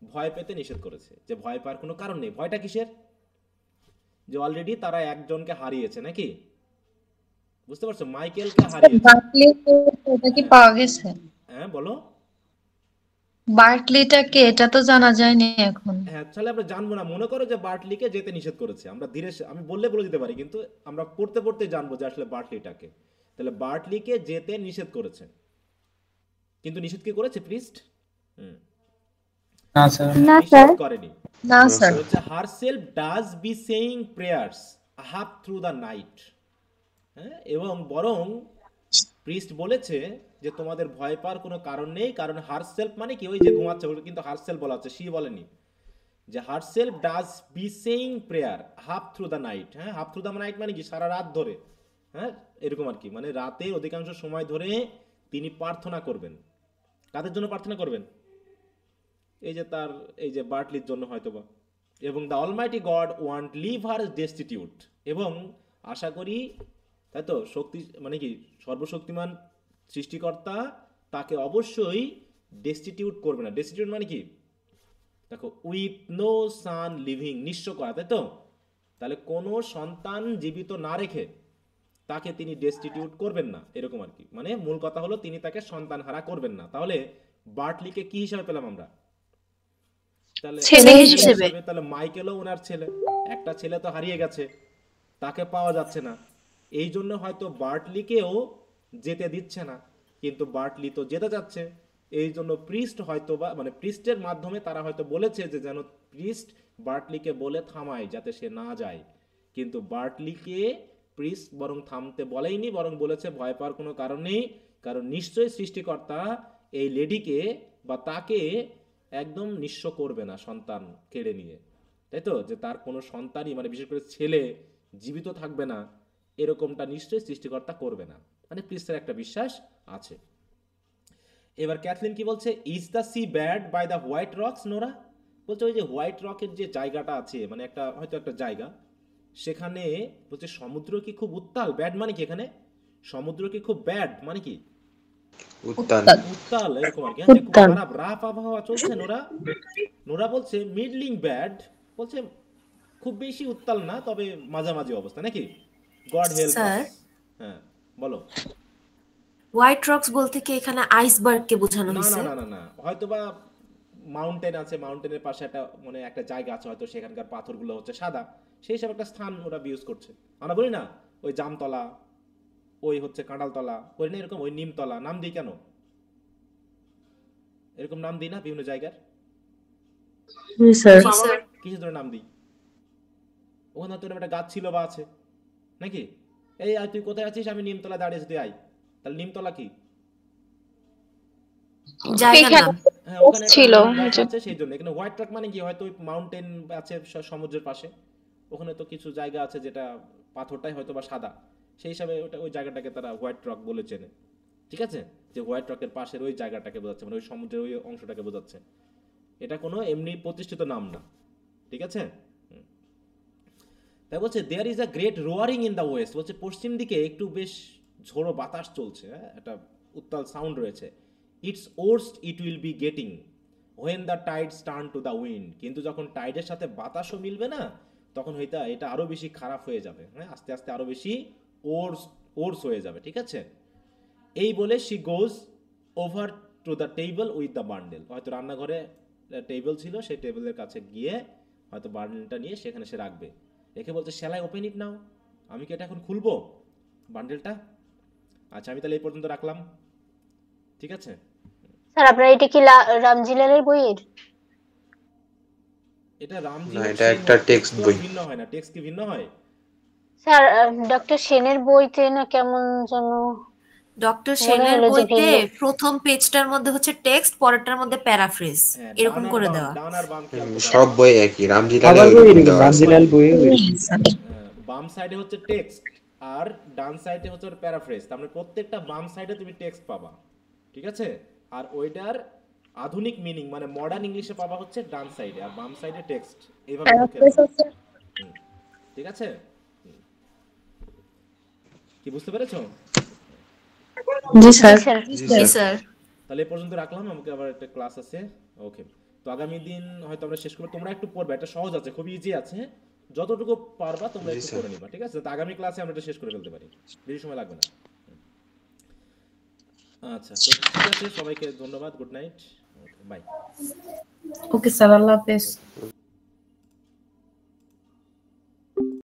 ভয় পেতে নিষেধ করেছে, যে ভয় পাওয়ার কোনো কারণ নেই। ভয়টা কিসের? যে অলরেডি তারা একজনকে হারিয়েছে নাকি, বুঝতে পারছো, মাইকেলকে হারিয়েছে। বার্কলিটা কি পাওয়া গেছে? হ্যাঁ বলো। বার্কলিটা কে এটা তো জানা যায়নি এখন। হ্যাঁ, তাহলে আমরা জানবো না। মনে করো যে বার্টলিকে যেতে নিষেধ করেছে, আমরা আমি বলে দিতে পারি, কিন্তু আমরা পড়তে পড়তে জানবো যে আসলে বার্টলিটাকে। তাহলে বার্টলিকে যেতে নিষেধ করেছে, কিন্তু নিষেধ কি করেছে প্রিস্ট? না স্যার, নিষেধ করেনি। না স্যার, হচ্ছে herself does be saying prayers half through the night. হ্যাঁ, এবং বরং প্রিস্ট বলেছে যে তোমাদের ভয় পাওয়ার কোনো কারণ নেই, কারণ হারসেলফ মানে কি, ওই যে ঘুমাচ্ছে, কিন্তু হারসেলফ বলা হচ্ছে, সি বলেনি। যে herself does be saying prayer half through the night. হ্যাঁ, হাফ থ্রু দ্য নাইট মানে কি, সারা রাত ধরে। হ্যাঁ, এরকম আর কি, মানে রাতের অধিকাংশ সময় ধরে তিনি প্রার্থনা করবেন। কাদের জন্য প্রার্থনা করবেন? এই যে বার্টলির জন্য হয়তোবা। এবং the Almighty God won't leave her destitute, এবং আশা করি, তাই তো, শক্তি মানে কি, সর্বশক্তিমান সৃষ্টিকর্তা তাকে অবশ্যই ডেস্টিটিউট করবে না। ডেস্টিটিউট মানে কি, দেখো, উইথ নো সান লিভিং, নিঃস্ব করা, তাই তো। তাহলে কোনো সন্তান জীবিত না রেখে তাকে তিনি ডেস্টিটিউট করবেন না, এরকম আর কি। মানে মূল কথা হলো তিনি তাকে সন্তান হারা করবেন না। তাহলে বার্টলিকে কি হিসাবে পেলাম আমরা? ছেলে হিসেবে। তাহলে মাইকেলও ওনার ছেলে, একটা ছেলে তো হারিয়ে গেছে, তাকে পাওয়া যাচ্ছে না, এই জন্য হয়তো বার্টলিকেও যেতে দিচ্ছে না, কিন্তু বার্টলি তো যেতে যাচ্ছে, এই জন্য প্রিস্ট হয়তো বা মানে প্রিস্টের মাধ্যমে তারা হয়তো বলেছে যে যেন প্রিস্ট বার্টলিকে বলে থামায় যাতে সে না যায়, কিন্তু বার্টলিকে প্রিস্ট বরং থামতে বলেইনি, বরং বলেছে ভয় পাওয়ার কোনো কারণ নেই, কারণ নিশ্চয়ই সৃষ্টিকর্তা এই লেডিকে বা তাকে একদম নিঃস্ব করবে না সন্তান কেড়ে নিয়ে, তাই তো, যে তার কোনো সন্তানই মানে বিশেষ করে ছেলে জীবিত থাকবে না, এরকমটা নিশ্চয়ই সৃষ্টিকর্তা করবে না, মানে প্রিস্টের একটা বিশ্বাস আছে। এবার ক্যাথলিন কি বলছে, is the sea bad by the white rocks? Nora বলছে ওই যে হোয়াইট রকের যে জায়গাটা আছে, মানে একটা হয়তো একটা জায়গা, সেখানে বলছে সমুদ্র কি খুব উত্তাল? ব্যাড মানে কি এখানে, সমুদ্র কি খুব ব্যাড মানে কি, উত্তাল এরকম আর কি, খুব খারাপ রাফ আবহাওয়া চলছে। নোরা বলছে মিডলিং ব্যাড, বলছে খুব বেশি উত্তাল না, তবে মাঝামাঝি অবস্থা নাকি। God help us. হ্যাঁ বলো। হোয়াইট রকস বলতে কি এখানে আইসবার্গ কে বোঝানো হয়েছে? না না না, হয়তোবা মাউন্টেন আছে, মাউন্টেনের পাশে একটা মানে একটা জায়গা আছে, হয়তো সেখানকার পাথরগুলো হচ্ছে সাদা, সেই সব একটা স্থান ওরা ইউজ করছে। আমরা বলি না ওই জামতলা, ওই হচ্ছে কাঁঠালতলা, ওই না এরকম, ওই নিমতলা, নাম দিই কেন, এরকম নাম দিই না বিভিন্ন জায়গার, কিসের ধরে নাম দিই? ওখানে হয়তো একটা গাছ ছিল বা আছে নাকি, এই তুই কোথায় আছিস, আমি নিমতলা দাঁড়িয়েছি, তুই আয়, তাহলে নিমতলা কি সেই জন্য এখানে হোয়াইট রক মানে কি, হয়তো মাউন্টেন আছে সমুদ্রের পাশে, ওখানে তো কিছু জায়গা আছে যেটা পাথরটাই হয়তো বা সাদা, সেই হিসাবে ওই জায়গাটাকে তারা হোয়াইট রক বলে চেনে, ঠিক আছে, যে হোয়াইট রকের পাশের ওই জায়গাটাকে বোঝাচ্ছে, মানে ওই সমুদ্রের ওই অংশটাকে বোঝাচ্ছে, এটা কোনো এমনি প্রতিষ্ঠিত নাম না, ঠিক আছে। তাই বলছে there is a great roaring in the west, বলছে পশ্চিম দিকে একটু বেশ ঝোড়ো বাতাস চলছে, একটা উত্তাল সাউন্ড রয়েছে। It's worst it will be getting when the Tides turn to the wind, কিন্তু যখন টাইডের সাথে বাতাসও মিলবে না, তখন হয়তো এটা আরো বেশি খারাপ হয়ে যাবে, হ্যাঁ, আস্তে আস্তে আরো বেশি ওর্স হয়ে যাবে, ঠিক আছে। এই বলে she goes over to the table with the bundle, হয়তো রান্নাঘরে টেবিল ছিল, সেই টেবিলের কাছে গিয়ে হয়তো বান্ডেলটা নিয়ে সেখানে সে রাখবে, রেখে বলছে শ্যাল আই ওপেন ইট নাও, আমি কি এটা এখন খুলবো বান্ডেলটা? আচ্ছা আমি তাহলে এই পর্যন্ত রাখলাম, ঠিক আছে। স্যার আপনার এটা কি রামজিলালের বইয়ের? এটা রামজি না, এটা একটা টেক্সট বই, ভিন্ন হয় না, টেক্সট কি ভিন্ন হয়? স্যার ডক্টর সেনের বইতে না কেমন যেন ডক্টর মনে সেনের হলো যে বইতে ভিন্ন। প্রথম পেজটার মধ্যে হচ্ছে টেক্সট, পরেরটার মধ্যে প্যারাফ্রেজ, এরকম করে দেওয়া। ডান আর বাম খেয়াল করো। সব বই একই, রামজিলালে সবার বই ওইরকম এরকম, দেওয়া আছে। রামজিলাল বইয়ে বাম সাইডে হচ্ছে টেক্সট আর ডান সাইডে হচ্ছে প্যারাফ্রেজ। তার মানে প্রত্যেকটা বাম সাইডে তুমি টেক্সট পাবা, ঠিক আছে? আর ওইটার আধুনিক মিনিং মানে মডার্ন ইংলিশে পাবা হচ্ছে ডান সাইডে, আর বাম সাইডে টেক্সট। এইভাবে ঠিক আছে? কি বুঝতে পেরেছো? জি স্যার। জি স্যার। তাহলে এই পর্যন্ত রাখলাম, আমাকে আবার একটা ক্লাস আছে। ওকে, তো আগামী দিন হয়তো আমরা শেষ করব। তোমরা একটু পড়বা, এটা সহজ আছে, খুব ইজি আছে, যতটুকু পারবা তোমরা একটু করে নিবা, ঠিক আছে? তো আগামী ক্লাসে আমরা এটা শেষ করে ফেলতে পারি, বেশি সময় লাগবে না। আচ্ছা, তো ঠিক আছে, সবাইকে ধন্যবাদ, good night, bye. Okay sir, আল্লাহ হাফেজ।